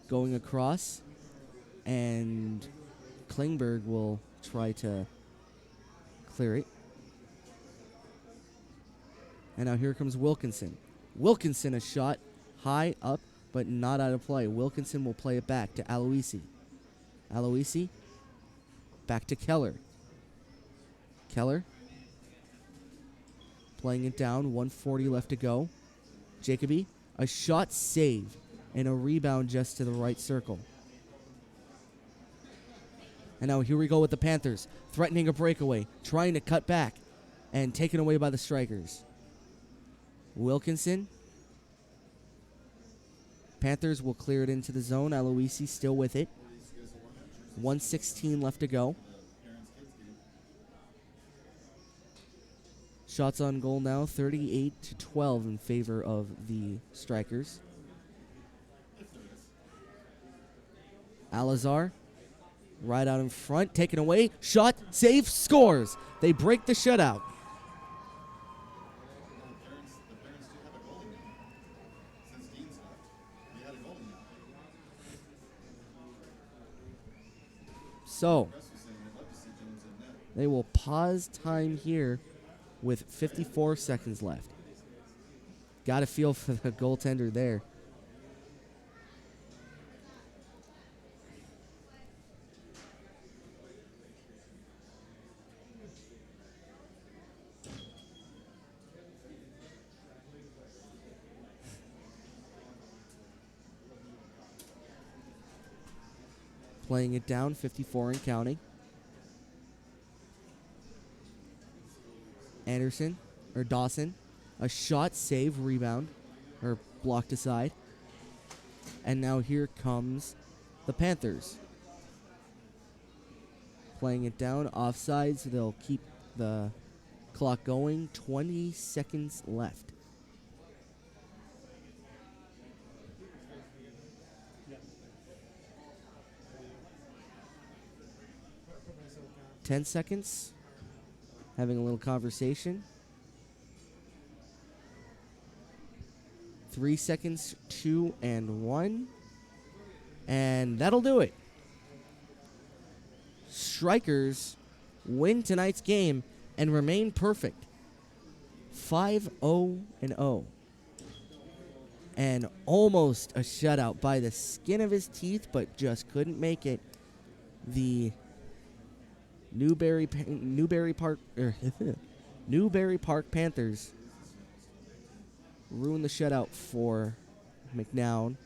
Going across, and Klingberg will try to clear it. And now here comes Wilkinson. Wilkinson, a shot high up, but not out of play. Wilkinson will play it back to Aloisi. Aloisi, back to Keller. Keller, playing it down, 1:40 left to go. Jacoby, a shot save, and a rebound just to the right circle. And now here we go with the Panthers, threatening a breakaway, trying to cut back, and taken away by the Strikers. Wilkinson. Panthers will clear it into the zone. Aloisi still with it. 1:16 left to go. Shots on goal now, 38-12 in favor of the Strikers. Alazar, right out in front, taken away. Shot, save, scores. They break the shutout. So, they will pause time here with 54 seconds left. Got a feel for the goaltender there. Playing it down, 54 and counting. Anderson, or Dawson, a shot, save, rebound, or blocked aside. And now here comes the Panthers. Playing it down, offside, so they'll keep the clock going. 20 seconds left. $10. Having a little conversation. 3 seconds, 2 and 1. And that'll do it. Strikers win tonight's game and remain perfect. 5-0-0. And almost a shutout by the skin of his teeth, but just couldn't make it. The Newberry Park Panthers ruined the shutout for McNown,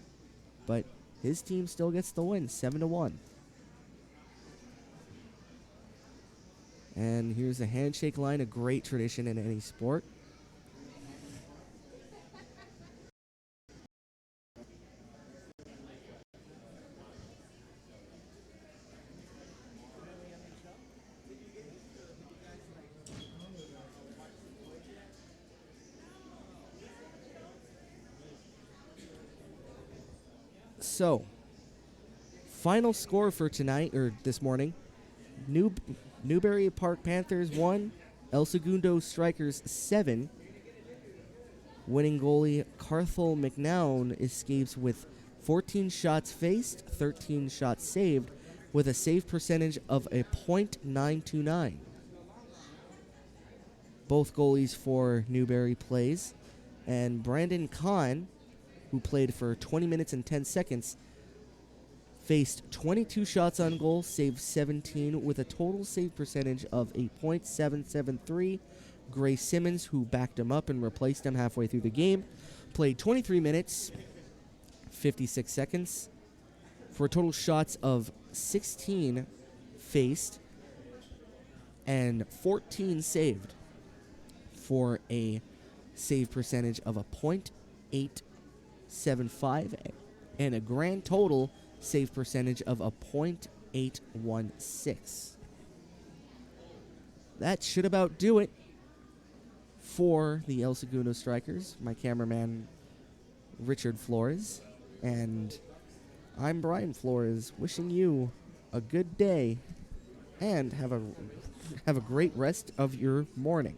but his team still gets the win, 7-1. And here's a handshake line, a great tradition in any sport. So, final score for tonight, or this morning. Newberry Park Panthers 1, El Segundo Strikers 7. Winning goalie Carthel McNown escapes with 14 shots faced, 13 shots saved, with a save percentage of a .929. Both goalies for Newberry plays, and Brandon Kahn, who played for 20 minutes and 10 seconds, faced 22 shots on goal, saved 17 with a total save percentage of a .773. Gray Simmons, who backed him up and replaced him halfway through the game, played 23 minutes, 56 seconds, for total shots of 16 faced and 14 saved, for a save percentage of a .875 and a grand total save percentage of a .816. That should about do it for the El Segundo Strikers. My cameraman, Richard Flores, and I'm Brian Flores, wishing you a good day and have a great rest of your morning.